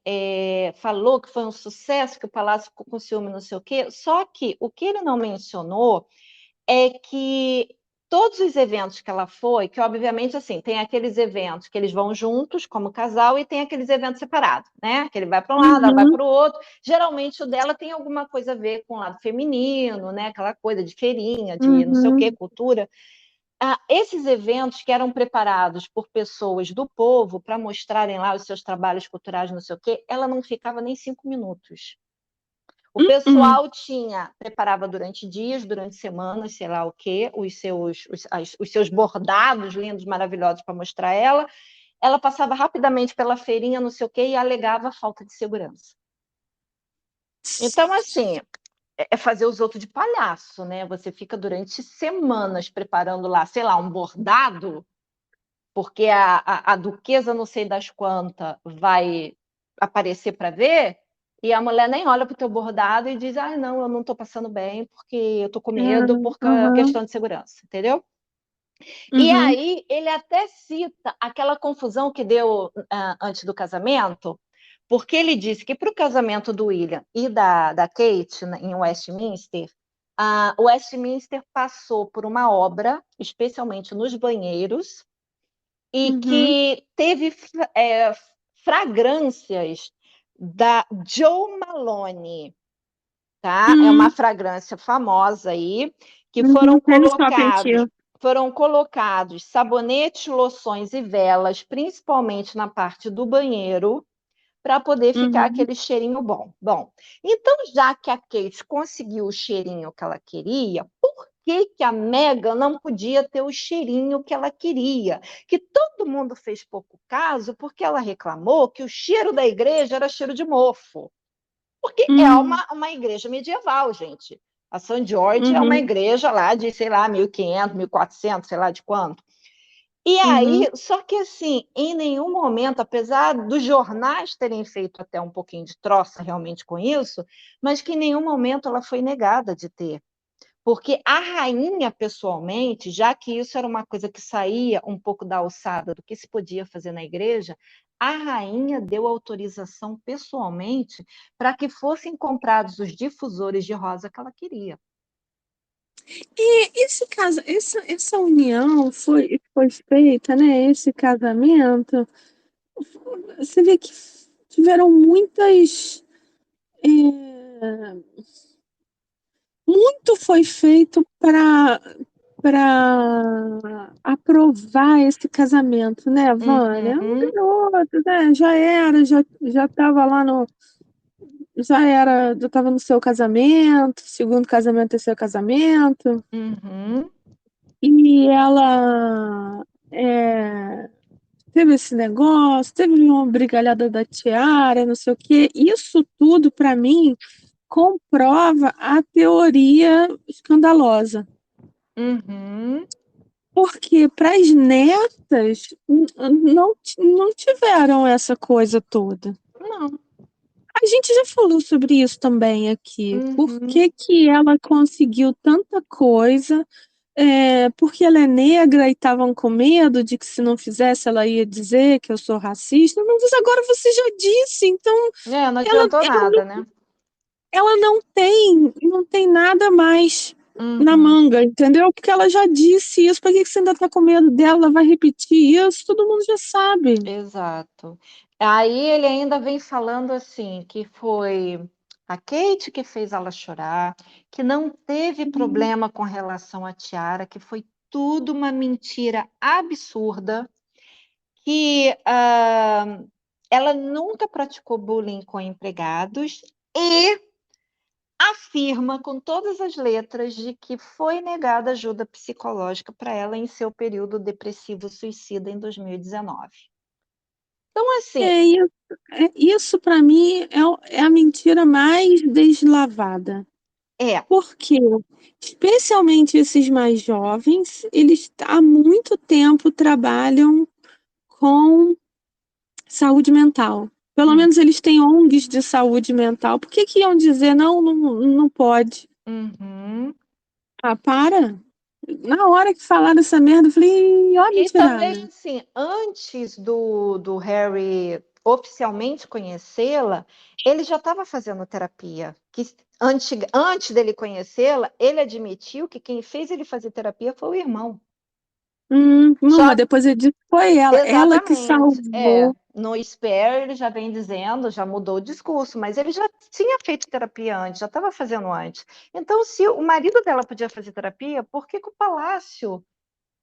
falou que foi um sucesso, que o palácio ficou com ciúme, não sei o quê. Só que o que ele não mencionou é que todos os eventos que ela foi, que obviamente assim, tem aqueles eventos que eles vão juntos como casal e tem aqueles eventos separados, né? Que ele vai para um lado, ela vai Uhum. para o outro. Geralmente o dela tem alguma coisa a ver com o lado feminino, né? Aquela coisa de feirinha, de não sei o quê, Uhum. cultura. Esses eventos que eram preparados por pessoas do povo para mostrarem lá os seus trabalhos culturais, não sei o quê, ela não ficava nem 5 minutos. O Uhum. pessoal preparava durante dias, durante semanas, sei lá o quê, os seus bordados lindos, maravilhosos para mostrar ela. Ela passava rapidamente pela feirinha, não sei o quê, e alegava falta de segurança. Então, assim, fazer os outros de palhaço, né? Você fica durante semanas preparando lá, sei lá, um bordado, porque a duquesa não sei das quantas vai aparecer para ver, e a mulher nem olha para o teu bordado e diz, não, eu não estou passando bem, porque eu estou com medo, por Uhum. questão de segurança, entendeu? E Uhum. aí ele até cita aquela confusão que deu antes do casamento, porque ele disse que para o casamento do William e da Kate em Westminster, Westminster passou por uma obra, especialmente nos banheiros, e Uhum. que teve fragrâncias da Jo Malone, tá? É uma Uhum. fragrância famosa aí, que Uhum. Tem no shopping aqui. foram colocados sabonetes, loções e velas, principalmente na parte do banheiro, para poder ficar Uhum. aquele cheirinho bom. Bom, então já que a Kate conseguiu o cheirinho que ela queria, por que a Meghan não podia ter o cheirinho que ela queria? Que todo mundo fez pouco caso porque ela reclamou que o cheiro da igreja era cheiro de mofo. Porque é Uhum. uma igreja medieval, gente. A St. George é uma Uhum. igreja lá de, sei lá, 1500, 1400, sei lá de quanto. E Uhum. aí, só que assim, em nenhum momento, apesar dos jornais terem feito até um pouquinho de troça realmente com isso, mas que em nenhum momento ela foi negada de ter. Porque a rainha, pessoalmente, já que isso era uma coisa que saía um pouco da alçada do que se podia fazer na igreja, a rainha deu autorização pessoalmente para que fossem comprados os difusores de rosa que ela queria. E esse caso, essa união foi feita, né? Esse casamento, você vê que tiveram muitas. Muito foi feito para aprovar esse casamento, né, Vânia? Um Uhum, garoto, né? Já estava lá no. Já estava no seu casamento, segundo casamento, terceiro casamento. uhum. E ela teve esse negócio, teve uma brigalhada da tiara, não sei o quê. Isso tudo, para mim, comprova a teoria escandalosa. Uhum. Porque para as netas não tiveram essa coisa toda. Não. A gente já falou sobre isso também aqui. Por Uhum. que que ela conseguiu tanta coisa? Porque ela é negra e estavam com medo de que se não fizesse ela ia dizer que eu sou racista. Mas agora você já disse, então Não ela, adiantou nada, né? ela não tem nada mais na Uhum. manga, entendeu? Porque ela já disse isso. Por que que você ainda tá com medo dela? Ela vai repetir isso? Todo mundo já sabe. Exato. Aí ele ainda vem falando assim, que foi a Kate que fez ela chorar, que não teve Uhum. problema com relação à Tiara, que foi tudo uma mentira absurda, que ela nunca praticou bullying com empregados e afirma com todas as letras de que foi negada ajuda psicológica para ela em seu período depressivo suicida em 2019. Então, assim, É isso, isso para mim é a mentira mais deslavada. é. Porque, especialmente esses mais jovens, eles há muito tempo trabalham com saúde mental. Pelo Hum, menos eles têm ONGs de saúde mental. Por que que iam dizer não, não, não pode? uhum, Ah, para. Na hora que falaram essa merda, eu falei, ó, E também, mentirada. assim, antes do Harry oficialmente conhecê-la, ele já estava fazendo terapia. Antes dele conhecê-la, ele admitiu que quem fez ele fazer terapia foi o irmão. Não, mas Já depois ele disse que foi ela que exatamente. salvou. No Spare ele já vem dizendo, já mudou o discurso, mas ele já tinha feito terapia antes, já estava fazendo antes. Então, se o marido dela podia fazer terapia, por que que o Palácio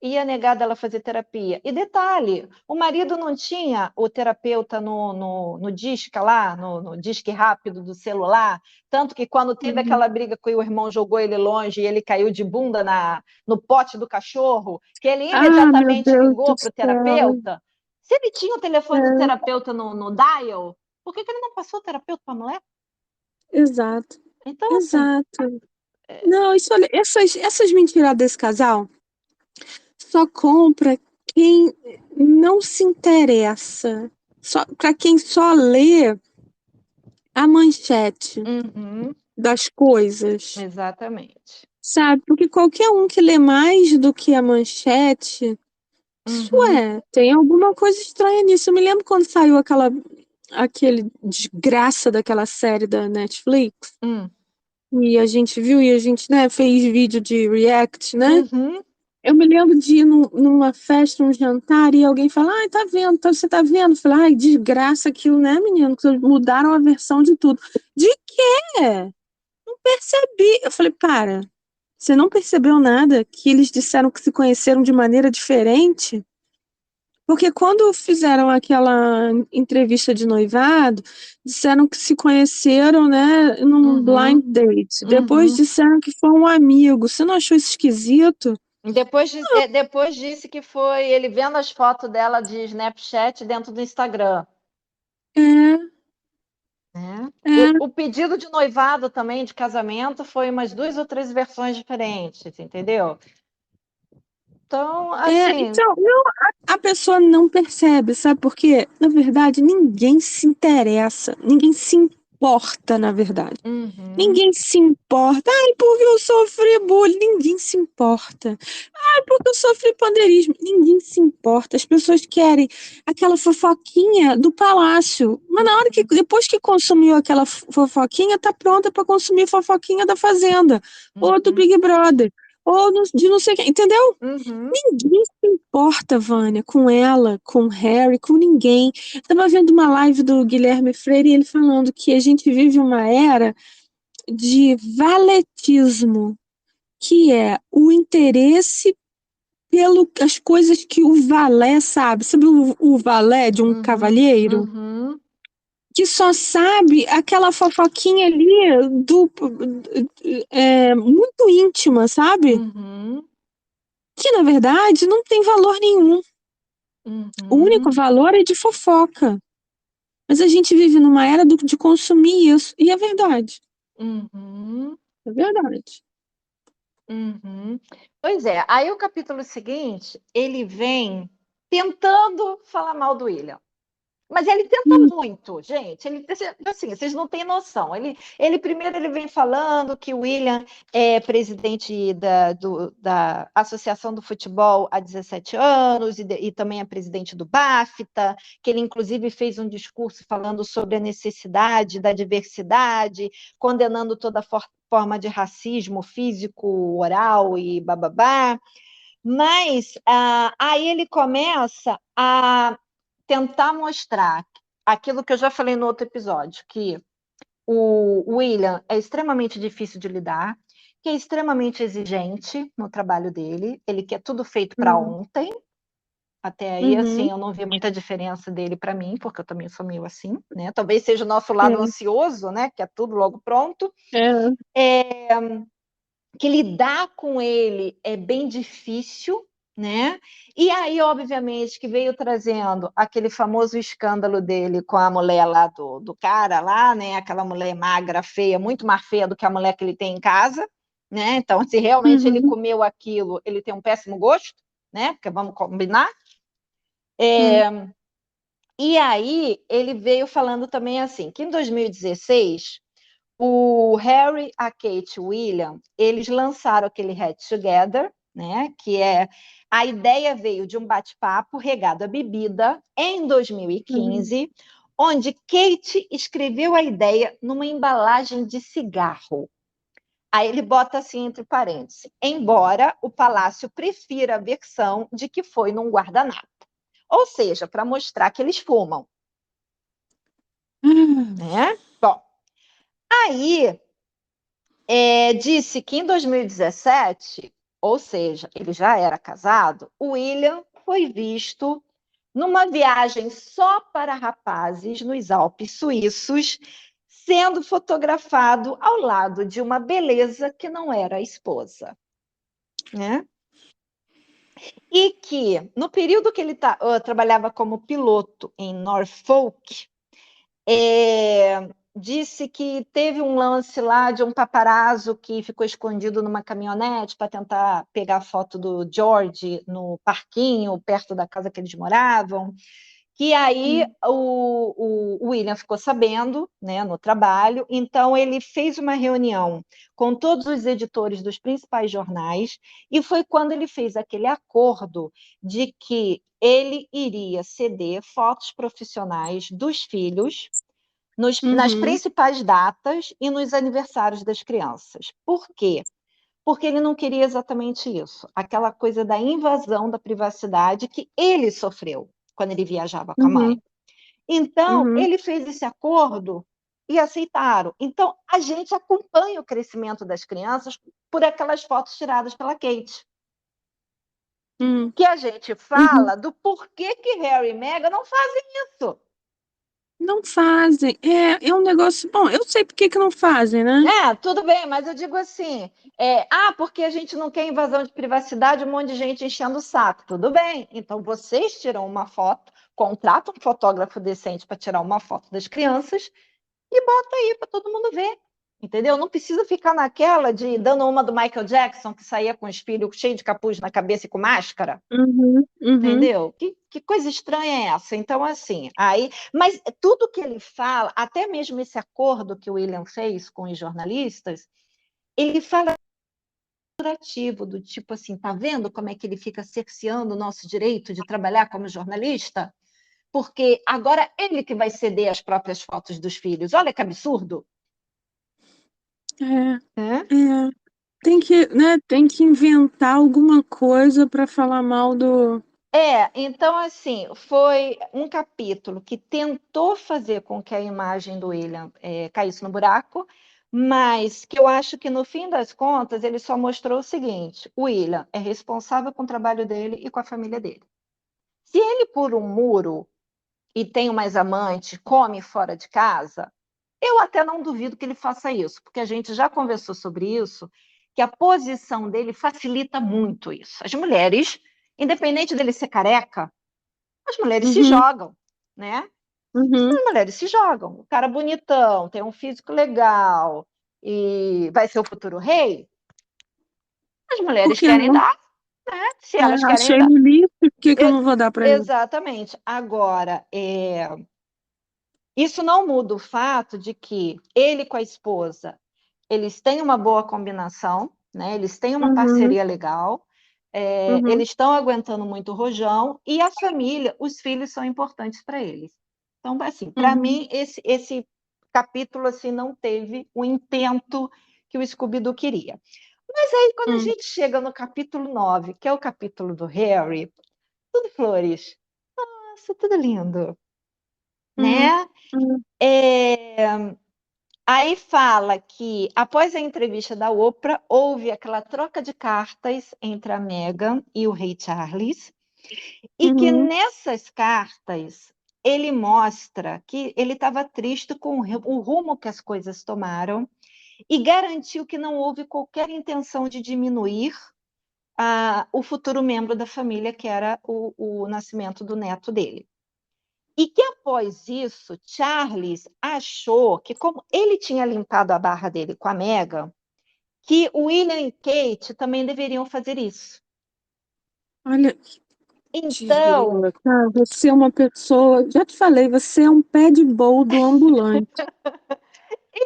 ia negar dela fazer terapia? E detalhe, o marido não tinha o terapeuta no disque lá, no disque rápido do celular, tanto que quando teve Uhum. aquela briga que o irmão jogou ele longe e ele caiu de bunda no pote do cachorro, que ele Ah, meu imediatamente Deus do ligou para o céu. terapeuta. Se ele tinha o telefone do É, terapeuta no dial, por que ele não passou o terapeuta para a mulher? exato, Então, assim, exato. Não, isso, olha, essas mentiras desse casal só compra quem não se interessa. Só, para quem só lê a manchete uhum, das coisas, exatamente. sabe? Porque qualquer um que lê mais do que a manchete, isso Uhum, tem alguma coisa estranha nisso. Eu me lembro quando saiu aquele desgraça daquela série da Netflix, hum, e a gente viu, e a gente, né, fez vídeo de react, né? uhum, Eu me lembro de ir numa festa, num jantar, e alguém falar, ai, tá vendo, você tá vendo? Eu falei, ai, desgraça aquilo, né, menino? Que mudaram a versão de tudo. De quê? Não percebi. Eu falei, para, você não percebeu nada que eles disseram que se conheceram de maneira diferente? Porque quando fizeram aquela entrevista de noivado, disseram que se conheceram, né, num uhum, blind date. Depois uhum. disseram que foi um amigo. Você não achou isso esquisito? Depois disse que foi ele vendo as fotos dela de Snapchat dentro do Instagram, É, né? é. O pedido de noivado também, de casamento, foi umas 2 ou 3 versões diferentes, entendeu? Então, assim, Então, não, a pessoa não percebe, sabe por quê? Na verdade, ninguém se interessa, ninguém se importa, na verdade. uhum, Ninguém se importa. Ai, porque eu sofri bullying. Ninguém se importa. Ai, porque eu sofri pandeirismo. Ninguém se importa. As pessoas querem aquela fofoquinha do palácio. Mas na hora que, depois que consumiu aquela fofoquinha, tá pronta para consumir fofoquinha da Fazenda. Ou do uhum, Big Brother. Ou de não sei quem. Entendeu? uhum, Ninguém se importa, Vânia, com ela, com o Harry, com ninguém. Eu tava vendo uma live do Guilherme Freire e ele falando que a gente vive uma era de valetismo, que é o interesse pelas coisas que o valé sabe. Sabe o valé de um uhum, cavalheiro? uhum, Que só sabe aquela fofoquinha ali muito íntima, sabe? uhum, Que na verdade não tem valor nenhum. O único uhum, valor é de fofoca. Mas a gente vive numa era de consumir isso. E é verdade. uhum, É verdade. uhum. Pois é, aí o capítulo seguinte, ele vem tentando falar mal do William. Mas ele tenta Hum, muito, gente. Ele, assim, vocês não têm noção. Ele primeiro ele vem falando que o William é presidente da Associação do Futebol há 17 anos e também é presidente do BAFTA, que ele inclusive fez um discurso falando sobre a necessidade da diversidade, condenando toda forma de racismo físico, oral e bababá. Mas aí ele começa a tentar mostrar aquilo que eu já falei no outro episódio, que o William é extremamente difícil de lidar, que é extremamente exigente no trabalho dele, ele quer tudo feito para uhum, ontem. Até aí, assim, uhum, eu não vi muita diferença dele para mim, porque eu também sou meio assim, né? Talvez seja o nosso lado é, ansioso, né? Que é tudo logo pronto. é, Que lidar com ele é bem difícil, né? E aí, obviamente, que veio trazendo aquele famoso escândalo dele com a mulher lá do cara lá, né? Aquela mulher magra, feia, muito mais feia do que a mulher que ele tem em casa, né? Então, se realmente ele uhum, comeu aquilo, ele tem um péssimo gosto, né? Porque vamos combinar. hum, E aí ele veio falando também assim, que em 2016 o Harry, a Kate e o William, eles lançaram aquele Head Together, né? Que a ideia veio de um bate-papo regado à bebida em 2015, onde Kate escreveu a ideia numa embalagem de cigarro. Aí ele bota assim entre parênteses, embora o Palácio prefira a versão de que foi num guardanapo. Ou seja, para mostrar que eles fumam. Né? Bom, aí disse que em 2017, ou seja, ele já era casado, o William foi visto numa viagem só para rapazes nos Alpes suíços, sendo fotografado ao lado de uma beleza que não era a esposa. Né? E que, no período que ele trabalhava como piloto em Norfolk, disse que teve um lance lá de um paparazzo que ficou escondido numa caminhonete para tentar pegar a foto do George no parquinho, perto da casa que eles moravam, que aí o William ficou sabendo, né, no trabalho, então ele fez uma reunião com todos os editores dos principais jornais, e foi quando ele fez aquele acordo de que ele iria ceder fotos profissionais dos filhos nas principais datas e nos aniversários das crianças. Por quê? Porque ele não queria exatamente isso, aquela coisa da invasão da privacidade que ele sofreu quando ele viajava com a mãe. Então, ele fez esse acordo e aceitaram. Então, a gente acompanha o crescimento das crianças por aquelas fotos tiradas pela Kate. Que a gente fala do porquê que Harry e Meghan não fazem isso. Não fazem. É um negócio. Bom, eu sei por que não fazem, né? Tudo bem, mas eu digo assim: porque a gente não quer invasão de privacidade, um monte de gente enchendo o saco. Tudo bem, então vocês tiram uma foto, contratam um fotógrafo decente para tirar uma foto das crianças e bota aí para todo mundo ver. Entendeu? Não precisa ficar naquela de dando uma do Michael Jackson, que saía com o espelho cheio de capuz na cabeça e com máscara. Entendeu? Que coisa estranha é essa? Então, assim, mas tudo que ele fala, até mesmo esse acordo que o William fez com os jornalistas, ele fala ativo, do tipo assim, tá vendo como é que ele fica cerceando o nosso direito de trabalhar como jornalista? Porque agora ele que vai ceder as próprias fotos dos filhos. Olha que absurdo. Tem que inventar alguma coisa para falar mal do. Então, assim, foi um capítulo que tentou fazer com que a imagem do William caísse no buraco, mas que eu acho que, no fim das contas, ele só mostrou o seguinte: o William é responsável com o trabalho dele e com a família dele. Se ele pula um muro e tem umas amantes, come fora de casa, eu até não duvido que ele faça isso, porque a gente já conversou sobre isso, que a posição dele facilita muito isso. As mulheres, independente dele ser careca, as mulheres se jogam, né? As mulheres se jogam. O cara bonitão, tem um físico legal e vai ser o futuro rei, as mulheres querem dar, né? Se elas querem achei dar. bonito, por que eu não vou dar para ele? Exatamente. Agora, isso não muda o fato de que ele com a esposa, eles têm uma boa combinação, né? Eles têm uma parceria legal, eles estão aguentando muito o rojão, e a família, os filhos são importantes para eles. Então, assim, para mim, esse capítulo assim, não teve o intento que o Scooby-Doo queria. Mas aí, quando a gente chega no capítulo 9, que é o capítulo do Harry, tudo flores. Nossa, tudo lindo. Né? Aí fala que, após a entrevista da Oprah, houve aquela troca de cartas entre a Meghan e o rei Charles, e que nessas cartas ele mostra que ele estava triste com o rumo que as coisas tomaram e garantiu que não houve qualquer intenção de diminuir o futuro membro da família, que era o nascimento do neto dele. E que, após isso, Charles achou que, como ele tinha limpado a barra dele com a Meghan, que o William e Kate também deveriam fazer isso. Olha, então, tá? Você é uma pessoa, já te falei, você é um pé de boldo ambulante.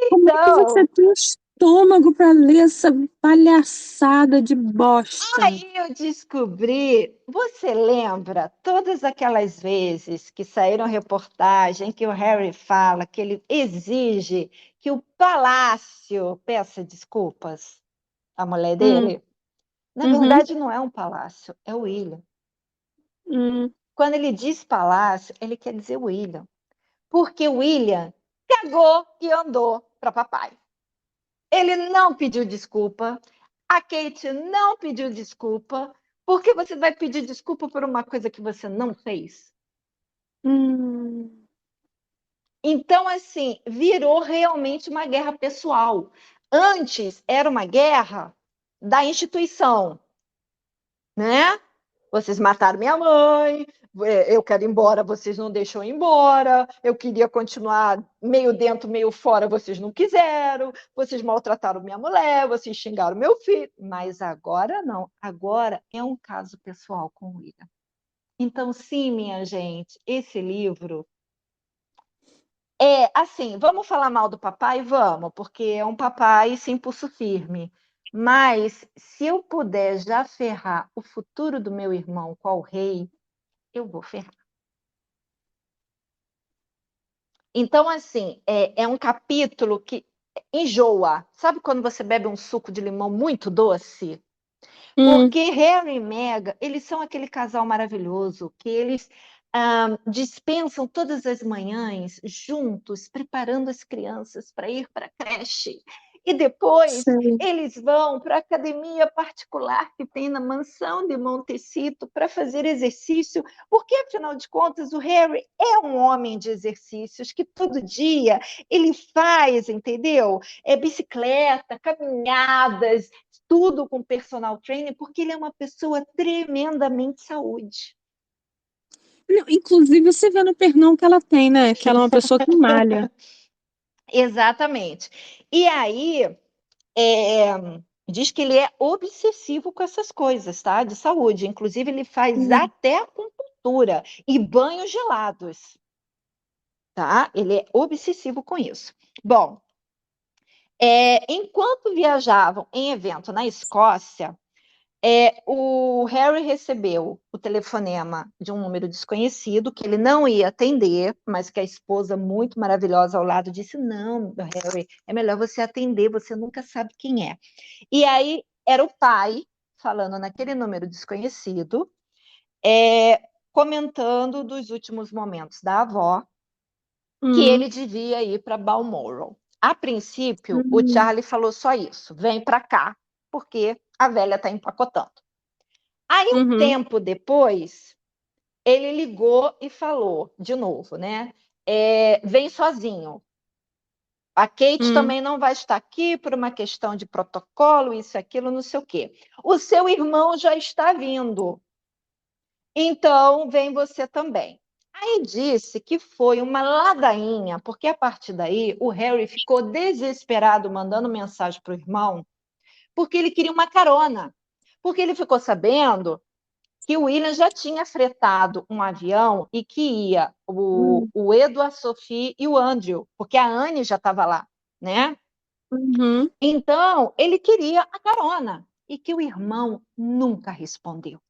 Como é que você tem estômago para ler essa palhaçada de bosta. Aí eu descobri, você lembra todas aquelas vezes que saíram reportagem que o Harry fala que ele exige que o palácio peça desculpas à mulher dele? Na Uhum. verdade, não é um palácio, é o William. Hum. Quando ele diz palácio, ele quer dizer William. Porque o William cagou e andou para papai. Ele não pediu desculpa, a Kate não pediu desculpa, porque você vai pedir desculpa por uma coisa que você não fez? Então, assim, virou realmente uma guerra pessoal. Antes era uma guerra da instituição, né? Vocês mataram minha mãe, eu quero ir embora, vocês não deixam eu ir embora, eu queria continuar meio dentro, meio fora, vocês não quiseram, vocês maltrataram minha mulher, vocês xingaram meu filho. Mas agora não, agora é um caso pessoal com o William. Então, sim, minha gente, esse livro é assim, vamos falar mal do papai? Vamos, porque é um papai sem pulso firme. Mas se eu puder já ferrar o futuro do meu irmão com o rei, eu vou ferrar. Então, assim, é um capítulo que enjoa. Sabe quando você bebe um suco de limão muito doce? Porque Harry e Meghan, eles são aquele casal maravilhoso que eles dispensam todas as manhãs juntos, preparando as crianças para ir para a creche. E depois Sei. eles vão para a academia particular que tem na mansão de Montecito para fazer exercício, porque, afinal de contas, o Harry é um homem de exercícios que todo dia ele faz, entendeu? Bicicleta, caminhadas, tudo com personal trainer, porque ele é uma pessoa tremendamente saúde. Não, inclusive, você vê no pernão que ela tem, né? Que ela é uma pessoa que malha. Exatamente. E aí, diz que ele é obsessivo com essas coisas, tá? De saúde. Inclusive, ele faz até acupuntura e banhos gelados, tá? Ele é obsessivo com isso. Bom, enquanto viajavam em evento na Escócia, o Harry recebeu o telefonema de um número desconhecido, que ele não ia atender, mas que a esposa, muito maravilhosa ao lado, disse: não, Harry, é melhor você atender, você nunca sabe quem é. E aí era o pai falando naquele número desconhecido, comentando dos últimos momentos da avó, que ele devia ir para Balmoral. A princípio, o Charlie falou só isso: vem para cá, porque a velha está empacotando. Aí, um tempo depois, ele ligou e falou de novo, né? Vem sozinho. A Kate também não vai estar aqui por uma questão de protocolo, isso, aquilo, não sei o quê. O seu irmão já está vindo. Então, vem você também. Aí disse que foi uma ladainha, porque a partir daí o Harry ficou desesperado mandando mensagem para o irmão, porque ele queria uma carona. Porque ele ficou sabendo que o William já tinha fretado um avião e que ia o Edward, a Sophie e o Andrew, porque a Anne já estava lá, né? Então, ele queria a carona e que o irmão nunca respondeu.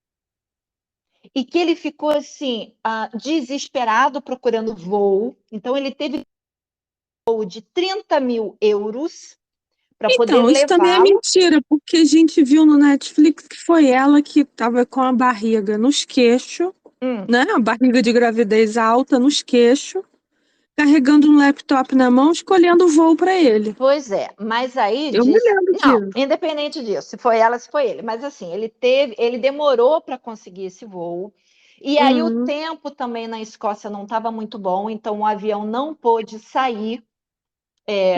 E que ele ficou assim, desesperado procurando voo. Então, ele teve um voo de 30 mil euros para poder Então, isso também é levá-lo. mentira, porque a gente viu no Netflix que foi ela que estava com a barriga nos queixos, né? A barriga de gravidez alta nos queixos, carregando um laptop na mão, escolhendo o voo para ele. Pois é, mas aí Eu me diz, lembro não, disso. independente disso, se foi ela, se foi ele, mas assim, ele demorou para conseguir esse voo, e aí o tempo também na Escócia não estava muito bom, então o avião não pôde sair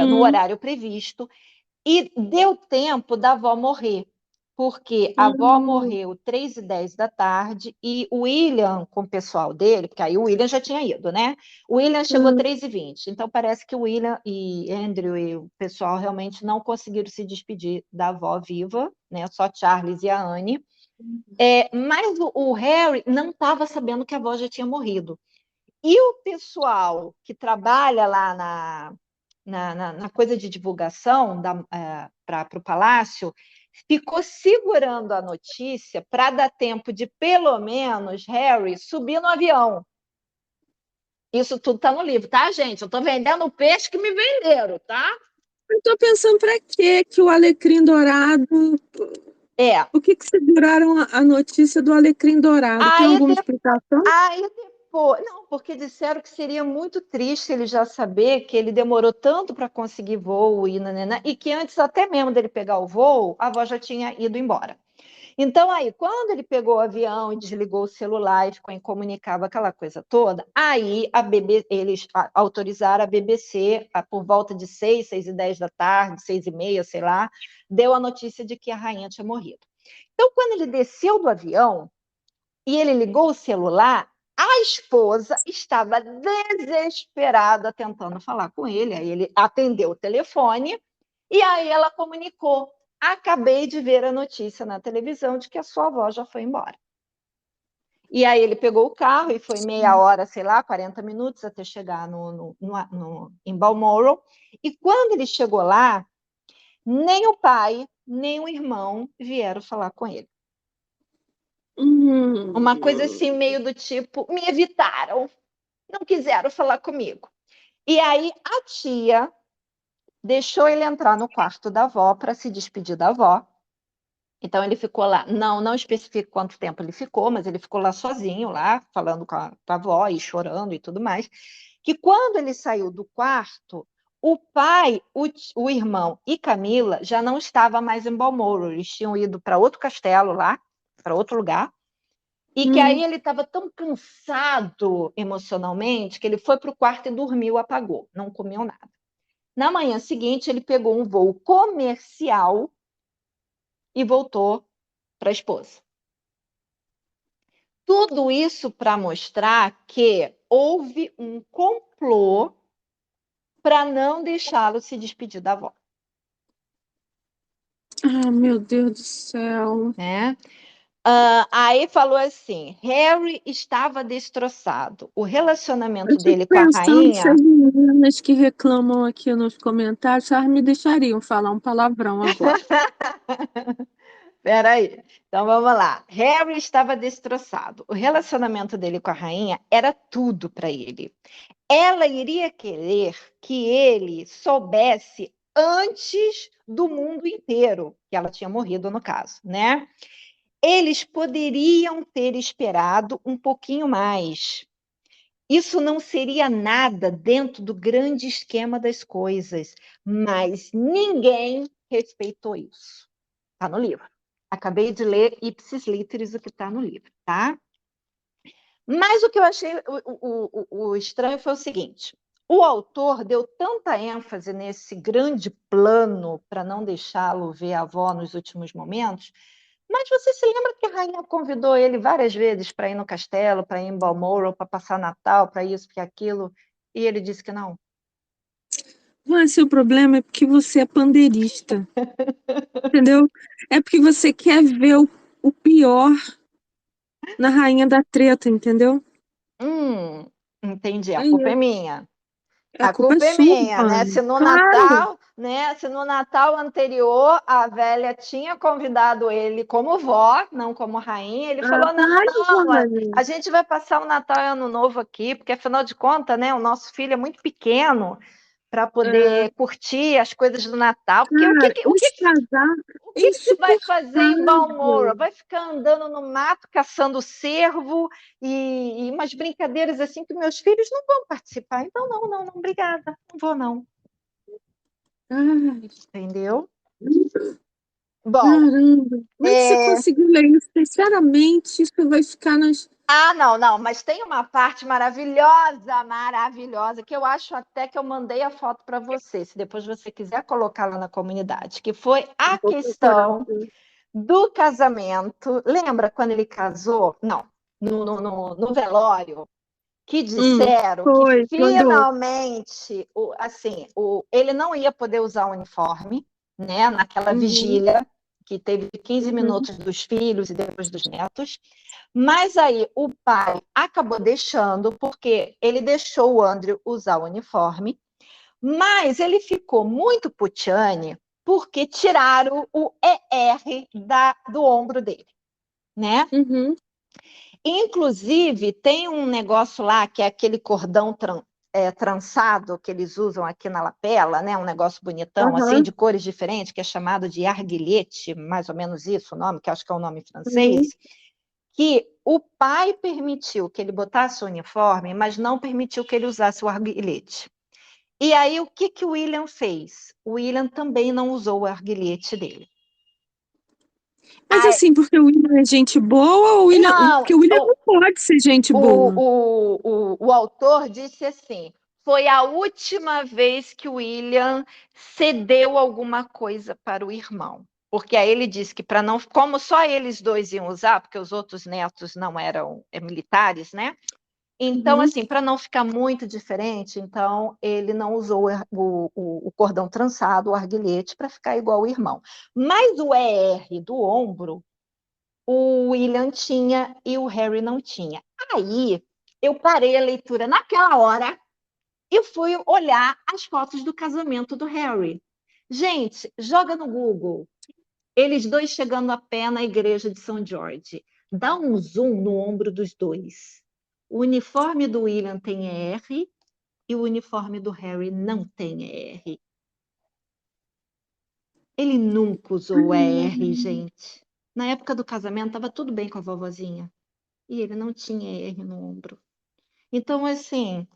no horário previsto, e deu tempo da avó morrer, porque a avó morreu 3h10 da tarde e o William, com o pessoal dele, porque aí o William já tinha ido, né? O William chegou 3h20, então parece que o William e Andrew e o pessoal realmente não conseguiram se despedir da avó viva, né? Só Charles e a Anne. Mas o Harry não estava sabendo que a avó já tinha morrido. E o pessoal que trabalha lá na coisa de divulgação para o palácio, ficou segurando a notícia para dar tempo de, pelo menos, Harry subir no avião. Isso tudo está no livro, tá, gente? Eu estou vendendo o peixe que me venderam, tá? Eu estou pensando para quê que o alecrim dourado... Por que seguraram a notícia do alecrim dourado? Tem alguma explicação? Aí depois... Não, porque disseram que seria muito triste ele já saber que ele demorou tanto para conseguir voo e que antes até mesmo dele pegar o voo, a avó já tinha ido embora. Então, aí, quando ele pegou o avião e desligou o celular e ficou incomunicável, aquela coisa toda, aí eles autorizaram a BBC, por volta de 6h10 da tarde, 6h30, sei lá, deu a notícia de que a rainha tinha morrido. Então, quando ele desceu do avião e ele ligou o celular, a esposa estava desesperada tentando falar com ele, aí ele atendeu o telefone e aí ela comunicou: acabei de ver a notícia na televisão de que a sua avó já foi embora. E aí ele pegou o carro e foi meia hora, sei lá, 40 minutos até chegar em Balmoral. E quando ele chegou lá, nem o pai, nem o irmão vieram falar com ele. Uma coisa assim, meio do tipo, me evitaram, não quiseram falar comigo. E aí a tia deixou ele entrar no quarto da avó para se despedir da avó. Então ele ficou lá, não especifico quanto tempo ele ficou, mas ele ficou lá sozinho, lá, falando com a avó e chorando e tudo mais. Que quando ele saiu do quarto, o pai, o irmão e Camila já não estavam mais em Balmoral, eles tinham ido para outro castelo lá, para outro lugar, e que aí ele estava tão cansado emocionalmente que ele foi para o quarto e dormiu, apagou, não comeu nada. Na manhã seguinte, ele pegou um voo comercial e voltou para a esposa. Tudo isso para mostrar que houve um complô para não deixá-lo se despedir da avó. Ah, meu Deus do céu. Aí falou assim, Harry estava destroçado. O relacionamento dele com a rainha... Se as meninas que reclamam aqui nos comentários, elas me deixariam falar um palavrão agora. Peraí, então vamos lá. Harry estava destroçado. O relacionamento dele com a rainha era tudo para ele. Ela iria querer que ele soubesse antes do mundo inteiro que ela tinha morrido, no caso, né? Eles poderiam ter esperado um pouquinho mais. Isso não seria nada dentro do grande esquema das coisas, mas ninguém respeitou isso. Está no livro. Acabei de ler ipsis literis o que está no livro, tá? Mas o que eu achei o estranho foi o seguinte: o autor deu tanta ênfase nesse grande plano para não deixá-lo ver a avó nos últimos momentos, mas você se lembra que a rainha convidou ele várias vezes para ir no castelo, para ir em Balmoral, para passar Natal, para isso, para aquilo, e ele disse que não? Mas seu problema é porque você é pandeirista. Entendeu? É porque você quer ver o pior na rainha da treta, entendeu? Entendi. A culpa é minha. A culpa é minha, né? Vânia. Claro. Se no Natal anterior a velha tinha convidado ele como vó, não como rainha, ele falou: não, Vânia. a gente vai passar o Natal e Ano Novo aqui, porque afinal de contas, né, o nosso filho é muito pequeno para poder curtir as coisas do Natal. Porque o que se vai fazer em Balmoral? Vai ficar andando no mato, caçando cervo e umas brincadeiras assim que meus filhos não vão participar. Então, não, obrigada, não vou, não. Entendeu? Bom, caramba, como é que você conseguiu ler isso? Sinceramente, isso vai ficar nas... não, mas tem uma parte maravilhosa, que eu acho até que eu mandei a foto para você, se depois você quiser colocar lá na comunidade, que foi a questão do casamento. Lembra quando ele casou? Não, no velório, que disseram que finalmente ele não ia poder usar o uniforme, né, naquela vigília, que teve 15 minutos dos filhos e depois dos netos, mas aí o pai acabou deixando, porque ele deixou o Andrew usar o uniforme, Mas ele ficou muito putiane porque tiraram o ER do ombro dele, né? Uhum. Inclusive, tem um negócio lá que é aquele cordão trançado que eles usam aqui na lapela, né? Um negócio bonitão, assim, Aham. de cores diferentes, que é chamado de arguilhete, mais ou menos isso o nome, que acho que é o nome Uhum. francês, que o pai permitiu que ele botasse o uniforme, mas não permitiu que ele usasse o arguilete. E aí, o que o William fez? O William também não usou o arguilete dele. Mas assim, porque o William é gente boa ou o William. Não, Porque o William não pode ser gente boa. o autor disse assim: foi a última vez que o William cedeu alguma coisa para o irmão. Porque aí ele disse que para não, como só eles dois iam usar, porque os outros netos não eram militares, né? Então, Uhum. assim, para não ficar muito diferente, então ele não usou o cordão trançado, o arguilete, para ficar igual o irmão. Mas o ER do ombro, o William tinha e o Harry não tinha. Aí eu parei a leitura naquela hora e fui olhar as fotos do casamento do Harry. Gente, joga no Google. Eles dois chegando a pé na igreja de São George. Dá um zoom no ombro dos dois. O uniforme do William tem ER e o uniforme do Harry não tem ER. Ele nunca usou o ER, gente. Na época do casamento, estava tudo bem com a vovozinha. E ele não tinha ER no ombro. Então, assim,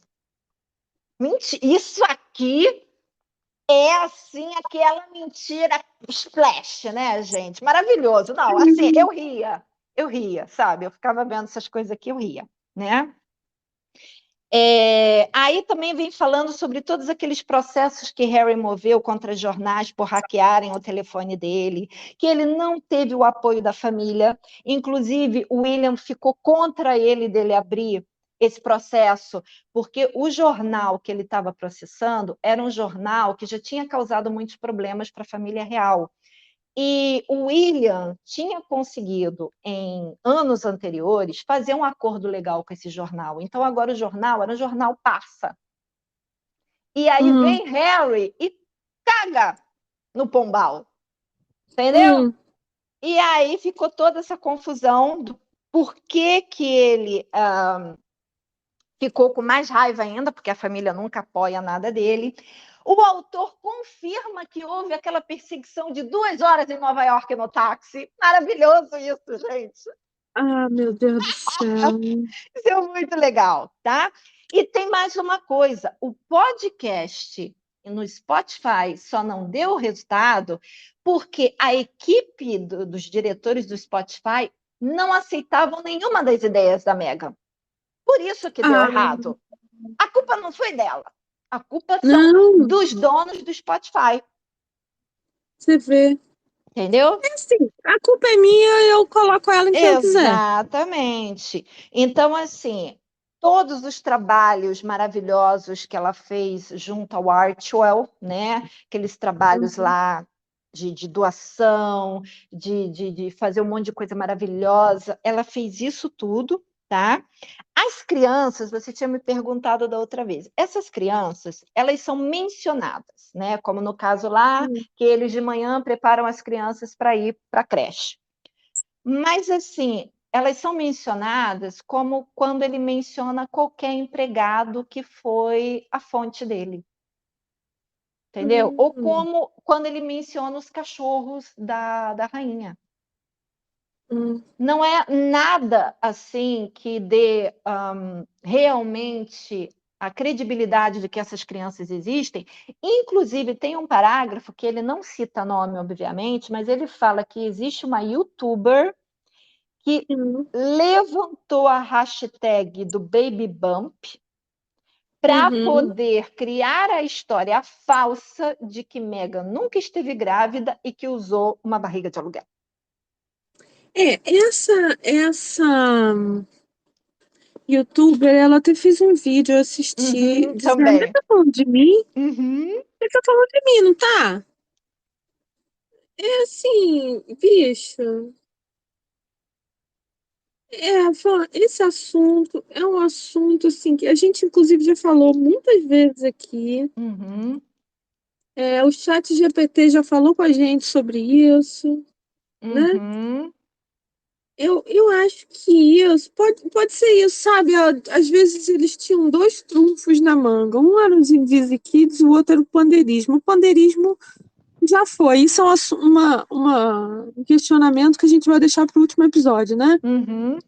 isso aqui é, assim, aquela mentira splash, né, gente? Maravilhoso. Não, assim, eu ria, sabe? Eu ficava vendo essas coisas aqui, eu ria, né? Aí também vem falando sobre todos aqueles processos que Harry moveu contra jornais por hackearem o telefone dele, que ele não teve o apoio da família, inclusive o William ficou contra ele dele abrir esse processo, porque o jornal que ele estava processando era um jornal que já tinha causado muitos problemas para a família real. E o William tinha conseguido, em anos anteriores, fazer um acordo legal com esse jornal. Então, agora o jornal era um jornal parça. E aí Hum, vem Harry e caga no pombal. Entendeu? hum, E aí ficou toda essa confusão do porquê que ele ficou com mais raiva ainda, porque a família nunca apoia nada dele. O autor confirma que houve aquela perseguição de 2 horas em Nova York no táxi. Maravilhoso isso, gente. ah, meu Deus do céu. Isso é muito legal, tá? E tem mais uma coisa: o podcast no Spotify só não deu o resultado porque a equipe dos diretores do Spotify não aceitavam nenhuma das ideias da Megan. Por isso que deu Ah, errado. A culpa não foi dela. A culpa são não, dos donos do Spotify. você vê. Entendeu? É assim, a culpa é minha, eu coloco ela em quem eu quiser. Exatamente. Então, assim, todos os trabalhos maravilhosos que ela fez junto ao Archwell, né? Aqueles trabalhos Uhum. lá de doação, de fazer um monte de coisa maravilhosa, ela fez isso tudo, tá? As crianças, você tinha me perguntado da outra vez, essas crianças, elas são mencionadas, né? Como no caso lá, que eles de manhã preparam as crianças para ir para a creche. Mas, assim, elas são mencionadas como quando ele menciona qualquer empregado que foi a fonte dele, entendeu? Ou Hum, como quando ele menciona os cachorros da rainha. hum, Não é nada assim que dê realmente a credibilidade de que essas crianças existem. Inclusive, tem um parágrafo que ele não cita nome, obviamente, mas ele fala que existe uma youtuber que hum, levantou a hashtag do Baby Bump para uhum. poder criar a história falsa de que Meghan nunca esteve grávida e que usou uma barriga de aluguel. Essa youtuber, ela até fez um vídeo, eu assisti, Uhum, dizendo, ele também. tá falando de mim? Uhum. Ele tá falando de mim, não tá? É assim, bicho, Esse assunto é um assunto assim que a gente inclusive já falou muitas vezes aqui. Uhum, O chat GPT já falou com a gente sobre isso, né? uhum. Eu acho que isso pode ser isso, sabe? Às vezes eles tinham dois trunfos na manga. Um era os Invisi Kids, o outro era o pandeirismo. O pandeirismo já foi. Isso é um questionamento que a gente vai deixar para o último episódio, né? Uhum.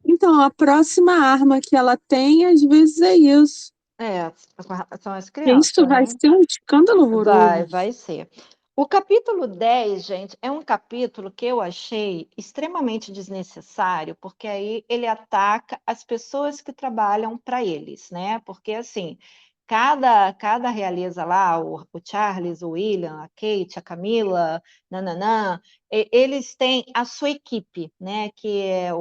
Então, a próxima arma que ela tem, às vezes, é isso. É, são as E isso crianças, vai né? ser um escândalo Vai, horroroso. vai ser. O capítulo 10, gente, é um capítulo que eu achei extremamente desnecessário, porque aí ele ataca as pessoas que trabalham para eles, né? Porque, assim, cada realeza lá, o Charles, o William, a Kate, a Camila, nananã, eles têm a sua equipe, né? Que é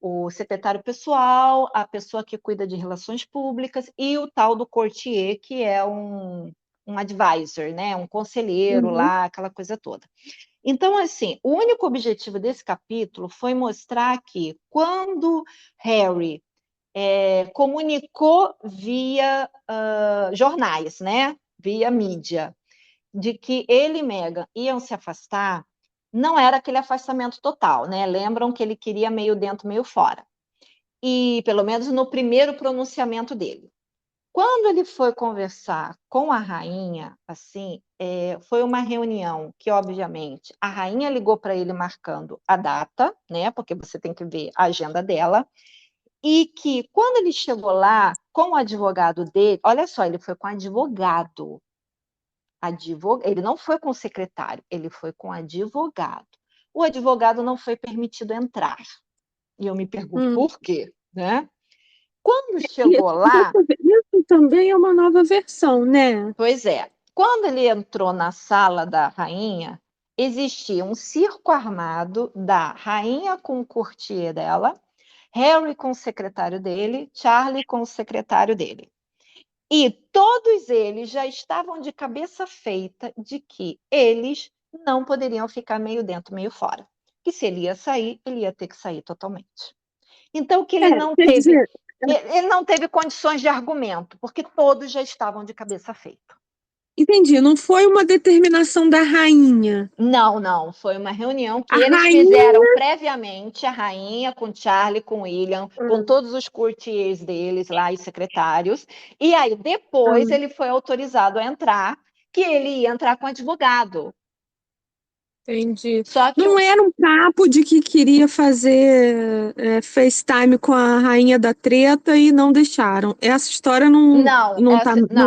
o secretário pessoal, a pessoa que cuida de relações públicas e o tal do courtier, que é um advisor, né? Um conselheiro Uhum. lá, aquela coisa toda. Então, assim, o único objetivo desse capítulo foi mostrar que quando Harry comunicou via jornais, né? Via mídia, de que ele e Meghan iam se afastar, não era aquele afastamento total, né? Lembram que ele queria meio dentro, meio fora. E pelo menos no primeiro pronunciamento dele. Quando ele foi conversar com a rainha, assim, foi uma reunião que, obviamente, a rainha ligou para ele marcando a data, né? Porque você tem que ver a agenda dela, e que quando ele chegou lá com o advogado dele, olha só, ele foi com advogado. Ele não foi com o secretário, ele foi com advogado. O advogado não foi permitido entrar. E eu me pergunto Hum. por quê, né? Quando E chegou lá, isso também é uma nova versão, né? pois é, quando ele entrou na sala da rainha, existia um circo armado da rainha com o courtier dela, Harry com o secretário dele, Charlie com o secretário dele. E todos eles já estavam de cabeça feita de que eles não poderiam ficar meio dentro, meio fora. Que se ele ia sair, ele ia ter que sair totalmente. Então, que Quer dizer, ele não teve condições de argumento, porque todos já estavam de cabeça feita. entendi, não foi uma determinação da rainha. Não, não, foi uma reunião que A eles fizeram rainha. previamente, a rainha com Charlie, com William, com todos os courtiers deles lá e secretários, e aí depois Ah, ele foi autorizado a entrar, que ele ia entrar com advogado. entendi. Só que Não era um papo de que queria fazer FaceTime com a rainha da treta e não deixaram. Essa história não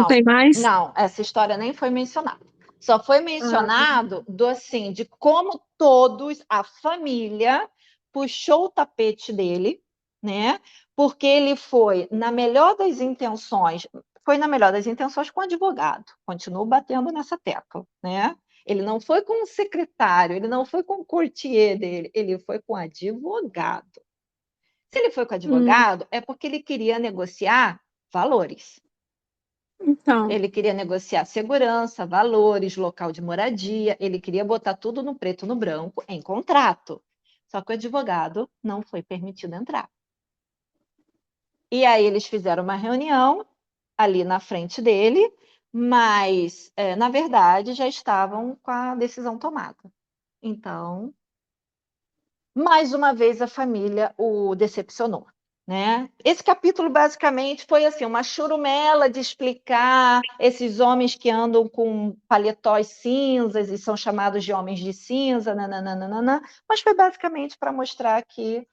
tem mais? não, essa história nem foi mencionada. Só foi Ah, mencionado de como todos, a família, puxou o tapete dele, né? Porque ele foi na melhor das intenções com o advogado. Continuo batendo nessa tecla, né? Ele não foi com o secretário, ele não foi com o courtier dele, ele foi com o advogado. Se ele foi com o hum, advogado, é porque ele queria negociar valores. então, Ele queria negociar segurança, valores, local de moradia, ele queria botar tudo no preto no branco em contrato. Só que o advogado não foi permitido entrar. E aí eles fizeram uma reunião ali na frente dele, mas, na verdade, já estavam com a decisão tomada. Então, mais uma vez, a família o decepcionou. Né? Esse capítulo basicamente foi assim uma churumela de explicar esses homens que andam com paletós cinzas e são chamados de homens de cinza, nananana, mas foi basicamente para mostrar que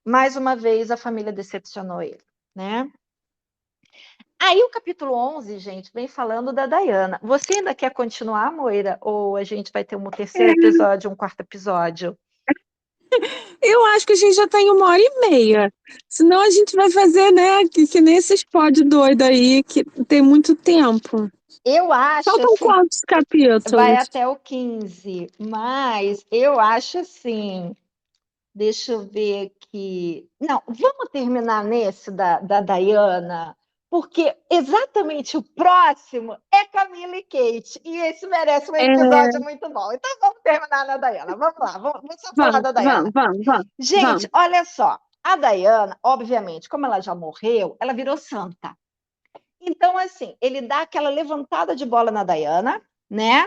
mais uma vez a família decepcionou ele, né? Aí o capítulo 11, gente, vem falando da Diana. Você ainda quer continuar, Moira? Ou a gente vai ter um terceiro é, episódio, um quarto episódio? eu acho que a gente já está em 1h30. Senão a gente vai fazer, né, que nem esses pod doido aí, que tem muito tempo. Eu acho Faltam assim, quantos vai capítulos? até o 15, mas eu acho assim, deixa eu ver aqui. Não, vamos terminar nesse da Diana, porque exatamente o próximo é Camila e Kate, e esse merece um É, episódio muito bom. Então vamos terminar na Diana, vamos lá, vamos só falar da Diana. vamos. Gente, olha só, a Diana, obviamente, como ela já morreu, ela virou santa. Então, assim, ele dá aquela levantada de bola na Diana, né?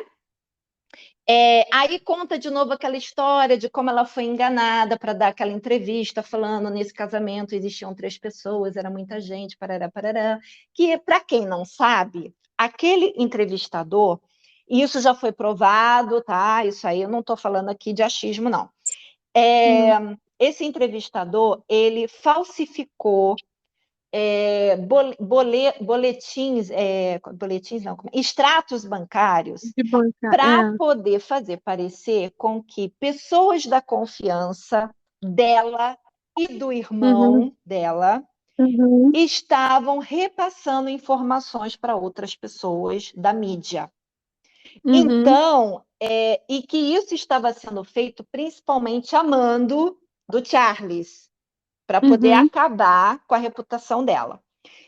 Aí conta de novo aquela história de como ela foi enganada para dar aquela entrevista falando nesse casamento existiam 3 pessoas, era muita gente, parará, parará. Que, para quem não sabe, aquele entrevistador, e isso já foi provado, tá? Isso aí eu não estou falando aqui de achismo, não. Esse entrevistador, ele falsificou boletins, extratos bancários de bancar. para poder fazer parecer com que pessoas da confiança dela e do irmão dela estavam repassando informações para outras pessoas da mídia. Então, e que isso estava sendo feito principalmente a mando do Charles, para poder acabar com a reputação dela.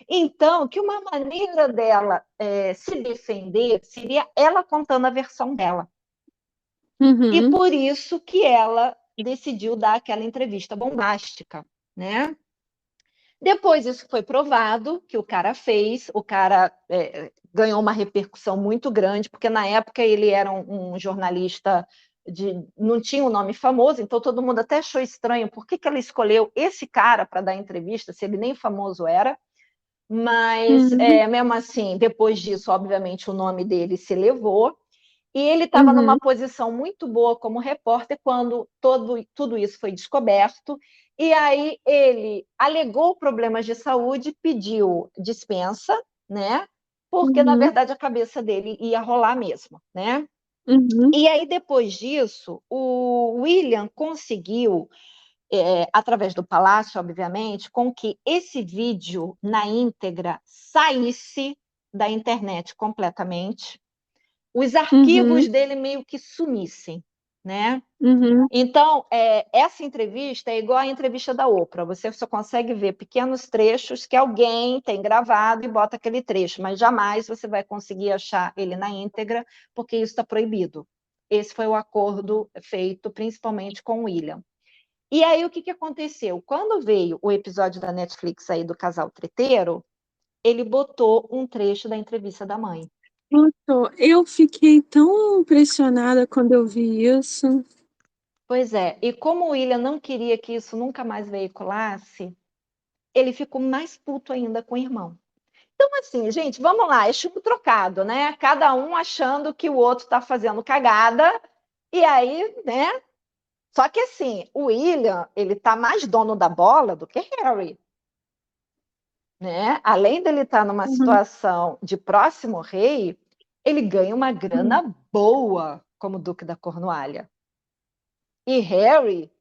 Então, que uma maneira dela se defender seria ela contando a versão dela. E por isso que ela decidiu dar aquela entrevista bombástica, né? Depois isso foi provado que o cara fez, o cara ganhou uma repercussão muito grande, porque na época ele era um jornalista não tinha um nome famoso, então todo mundo até achou estranho por que ela escolheu esse cara para dar entrevista, se ele nem famoso era. Mas, mesmo assim, depois disso, obviamente, o nome dele se elevou. E ele estava numa posição muito boa como repórter quando tudo isso foi descoberto. E aí ele alegou problemas de saúde, pediu dispensa, né? Porque, na verdade, a cabeça dele ia rolar mesmo, né? E aí, depois disso, o William conseguiu através do Palácio, obviamente, com que esse vídeo na íntegra saísse da internet completamente, os arquivos dele meio que sumissem, né? Então, essa entrevista é igual à entrevista da Oprah, você só consegue ver pequenos trechos que alguém tem gravado e bota aquele trecho, mas jamais você vai conseguir achar ele na íntegra, porque isso está proibido. Esse foi o acordo feito principalmente com o William. E aí, o que aconteceu? Quando veio o episódio da Netflix aí do casal treteiro, ele botou um trecho da entrevista da mãe. Eu fiquei tão impressionada quando eu vi isso. Pois é, e como o William não queria que isso nunca mais veiculasse, ele ficou mais puto ainda com o irmão. Então, assim, gente, vamos lá, é chumbo trocado, né? Cada um achando que o outro está fazendo cagada, e aí, né? Só que, assim, o William, ele tá mais dono da bola do que Harry. Né? Além dele estar numa situação de próximo rei, ele ganha uma grana boa como Duque da Cornualha. E Harry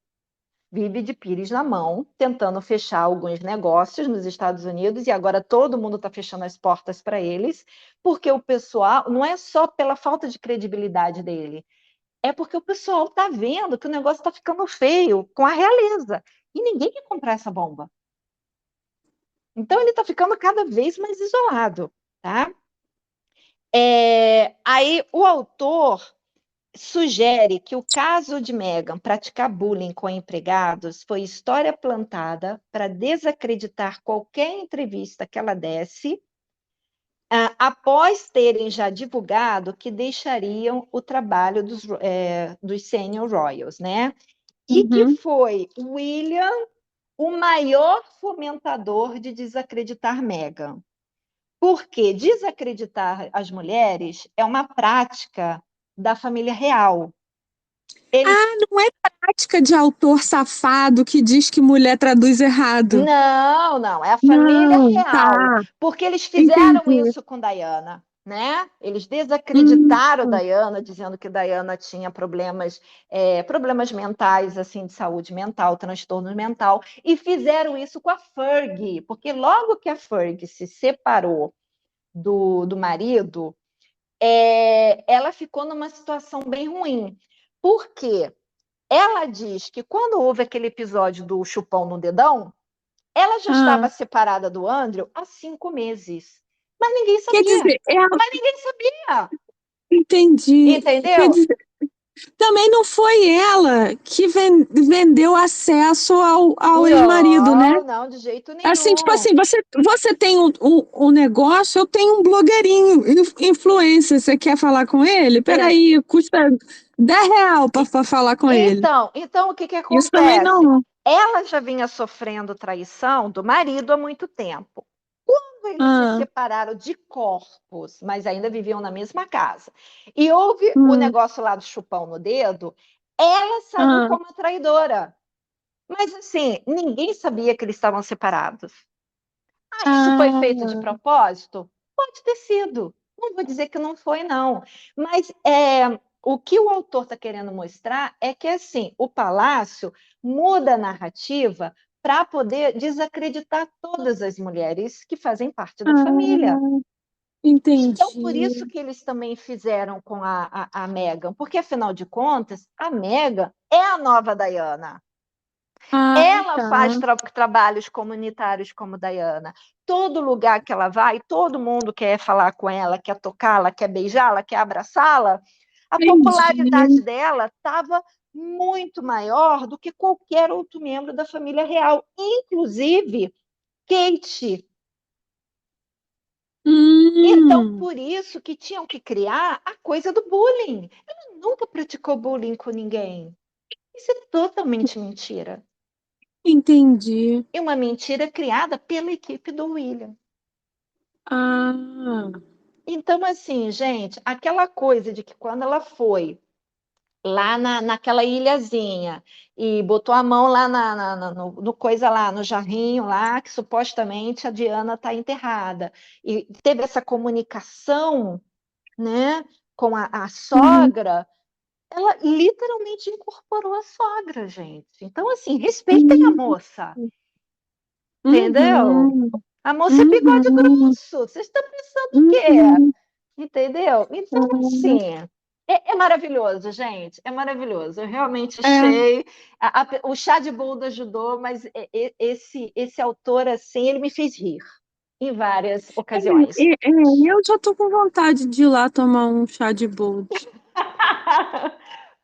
vive de pires na mão, tentando fechar alguns negócios nos Estados Unidos, e agora todo mundo está fechando as portas para eles, porque o pessoal, não é só pela falta de credibilidade dele, é porque o pessoal está vendo que o negócio está ficando feio com a realeza, e ninguém quer comprar essa bomba. Então, ele está ficando cada vez mais isolado, tá? Aí, o autor sugere que o caso de Meghan praticar bullying com empregados foi história plantada para desacreditar qualquer entrevista que ela desse, após terem já divulgado que deixariam o trabalho dos senior royals, né? E que foi William o maior fomentador de desacreditar Meghan. Porque desacreditar as mulheres é uma prática da família real. Não é prática de autor safado que diz que mulher traduz errado. Não, é a família real. Tá. Porque eles fizeram Entendi. isso com Diana, né? Eles desacreditaram Diana, dizendo que Diana tinha problemas mentais, assim, de saúde mental, transtorno mental, e fizeram isso com a Fergie, porque logo que a Fergie se separou do marido, ela ficou numa situação bem ruim. Por quê? Ela diz que quando houve aquele episódio do chupão no dedão, Ela já Ah, estava separada do Andrew há 5 meses. Mas ninguém quer sabia. dizer, ela, Mas ninguém sabia. entendi. Quer Entendeu? dizer, também não foi ela que vendeu acesso ao ex-marido, né? Não, não, de jeito Assim, tipo nenhum. assim, você tem um negócio, eu tenho um blogueirinho, influencer, você quer falar com ele? Peraí, custa R$ 10 para falar com ele. Então, o que que Isso também acontece? não. Ela já vinha sofrendo traição do marido há muito tempo. Quando eles se Ah, separaram de corpos, mas ainda viviam na mesma casa, e houve o hum, negócio lá do chupão no dedo, ela saiu ah, como a traidora. Mas assim, ninguém sabia que eles estavam separados. Ah, isso foi feito de ah, propósito? Pode ter sido. Não vou dizer que não foi, não. Mas o que o autor está querendo mostrar é que assim, o palácio muda a narrativa para poder desacreditar todas as mulheres que fazem parte da família. ah, Então, por isso entendi. que eles também fizeram com a Meghan, porque afinal de contas, a Meghan é a nova Diana. Ah, Ela tá. faz trabalhos comunitários como Diana. Todo lugar que ela vai, todo mundo quer falar com ela, quer tocá-la, quer beijá-la, quer abraçá-la. A popularidade Entendi. dela estava muito maior do que qualquer outro membro da família real, inclusive Kate. Então, Hum, por isso que tinham que criar a coisa do bullying. Ela nunca praticou bullying com ninguém. Isso é totalmente mentira. entendi. E uma mentira criada pela equipe do William. Ah, Então, assim, gente, aquela coisa de que quando ela foi lá naquela ilhazinha e botou a mão lá no coisa lá, no jarrinho lá, que supostamente a Diana está enterrada, e teve essa comunicação, né, com a uhum, sogra, ela literalmente incorporou a sogra, gente. Então, assim, respeitem a uhum, moça, entendeu? uhum, A moça é bigode uhum, grosso. Vocês estão pensando o quê? uhum. Entendeu? Então, Uhum. assim, é maravilhoso, gente. É maravilhoso. Eu realmente É, achei. O chá de boldo ajudou, mas esse autor, assim, ele me fez rir em várias ocasiões. eu já tô com vontade de ir lá tomar um chá de boldo.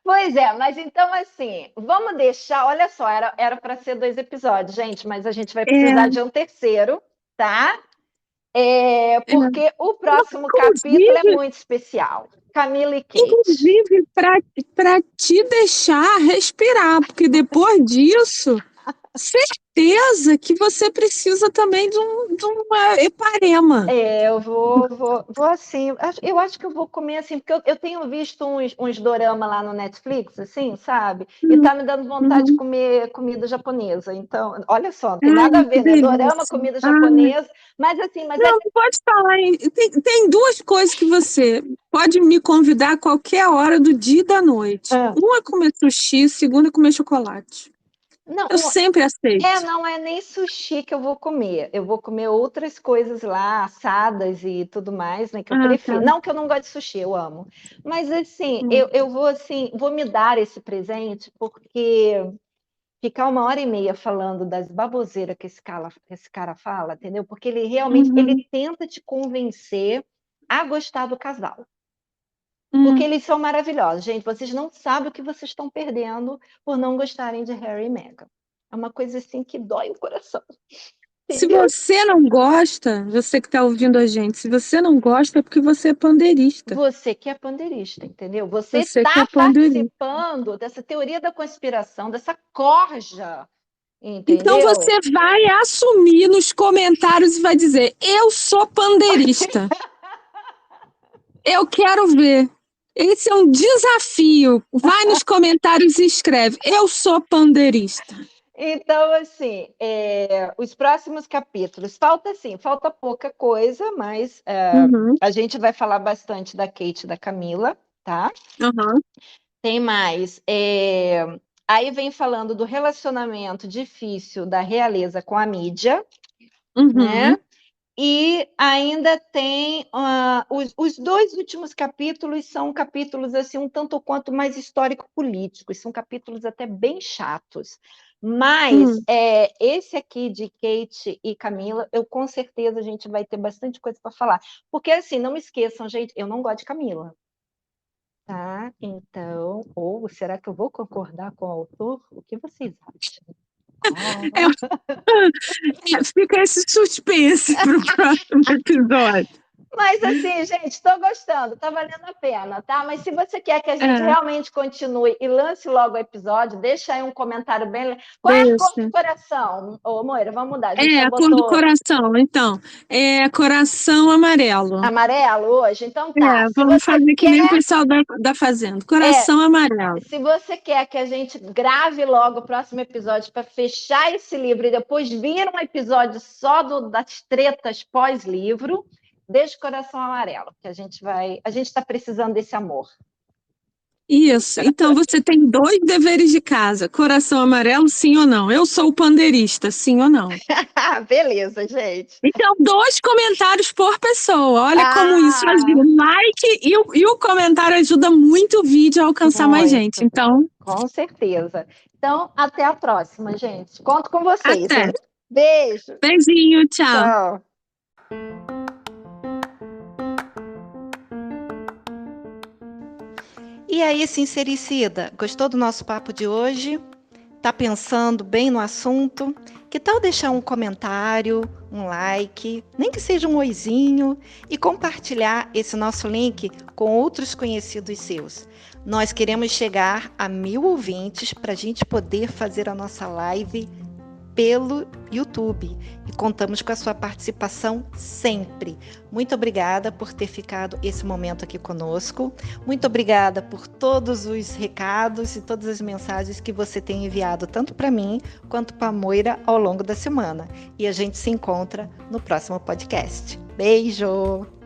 Pois é, mas então, assim, vamos deixar. Olha só, era para ser 2 episódios, gente, mas a gente vai precisar É, de um terceiro, tá? é. Porque o próximo capítulo é Inclusive, muito especial. Camila e Kate. inclusive para te deixar respirar, porque depois disso, certeza que você precisa também de uma Eparema. Eu vou assim. Eu acho que eu vou comer assim, porque eu tenho visto uns dorama lá no Netflix, assim, sabe? E tá me dando vontade de Uhum. comer comida japonesa. Então, olha só, não tem nada a Ai, que ver, né? Dorama, delícia. comida Ai, japonesa, mas assim, mas é. não, não pode falar. Tem duas coisas que você pode me convidar a qualquer hora do dia e da noite. Ah, Uma é comer sushi, segunda é comer chocolate. não, Eu sempre aceito. não é nem sushi que eu vou comer. Eu vou comer outras coisas lá, assadas e tudo mais, né? Que eu Ah, tá. prefiro. Não que eu não gosto de sushi, eu amo. Mas assim, Hum. eu vou assim, vou me dar esse presente, porque ficar 1 hora e meia falando das baboseiras que esse cara fala, entendeu? Porque ele realmente ele Uhum. tenta te convencer a gostar do casal. Porque Hum. eles são maravilhosos. Gente, vocês não sabem o que vocês estão perdendo por não gostarem de Harry e Meghan. É uma coisa assim que dói o coração, Se entendeu? você não gosta, você que está ouvindo a gente, se você não gosta é porque você é pandeirista. Você que é pandeirista, entendeu? Você Você que é está pandeirista. participando dessa teoria da conspiração, dessa corja, Então entendeu? você vai assumir nos comentários e vai dizer: Eu sou pandeirista. Eu quero ver. Esse é um desafio. Vai nos comentários e escreve: Eu sou pandeirista. Então, assim, os próximos capítulos, falta pouca coisa, mas Uhum, a gente vai falar bastante da Kate e da Camila, tá? uhum, Tem mais. Aí vem falando do relacionamento difícil da realeza com a mídia, uhum, né? E ainda tem os 2 últimos capítulos são capítulos assim um tanto quanto mais histórico-políticos, são capítulos até bem chatos, Mas esse aqui de Kate e Camila, com certeza a gente vai ter bastante coisa para falar. Porque, assim, não esqueçam, gente, eu não gosto de Camila. Tá? Então, ou será que eu vou concordar com o autor? O que vocês acham? Fica esse suspense para o próximo episódio. Mas assim, gente, estou gostando, está valendo a pena, tá? Mas se você quer que a gente realmente continue e lance logo o episódio, deixa aí um comentário bem... Qual é a cor do coração? Ô, Moira, vamos mudar. A cor do coração, então. É coração amarelo. Amarelo hoje? Então tá. Vamos fazer que nem o pessoal da Fazenda. Coração amarelo. Se você quer que a gente grave logo o próximo episódio para fechar esse livro e depois vir um episódio só das tretas pós-livro, deixa o coração amarelo, que a gente está precisando desse amor. Isso. Então você tem 2 deveres de casa. Coração amarelo, sim ou não? Eu sou o pandeirista, sim ou não? Beleza, gente. Então, 2 comentários por pessoa. Olha como isso ajuda. O like e o comentário ajuda muito o vídeo a alcançar mais gente. Então, com certeza. Então, até a próxima, gente. Conto com vocês. Até. Beijo. Beijinho, tchau. E aí, sincericida, gostou do nosso papo de hoje? Tá pensando bem no assunto? Que tal deixar um comentário, um like, nem que seja um oizinho, e compartilhar esse nosso link com outros conhecidos seus? Nós queremos chegar a 1000 ouvintes para a gente poder fazer a nossa live pelo YouTube e contamos com a sua participação sempre. Muito obrigada por ter ficado esse momento aqui conosco. Muito obrigada por todos os recados e todas as mensagens que você tem enviado tanto para mim quanto para a Moira ao longo da semana. E a gente se encontra no próximo podcast. Beijo!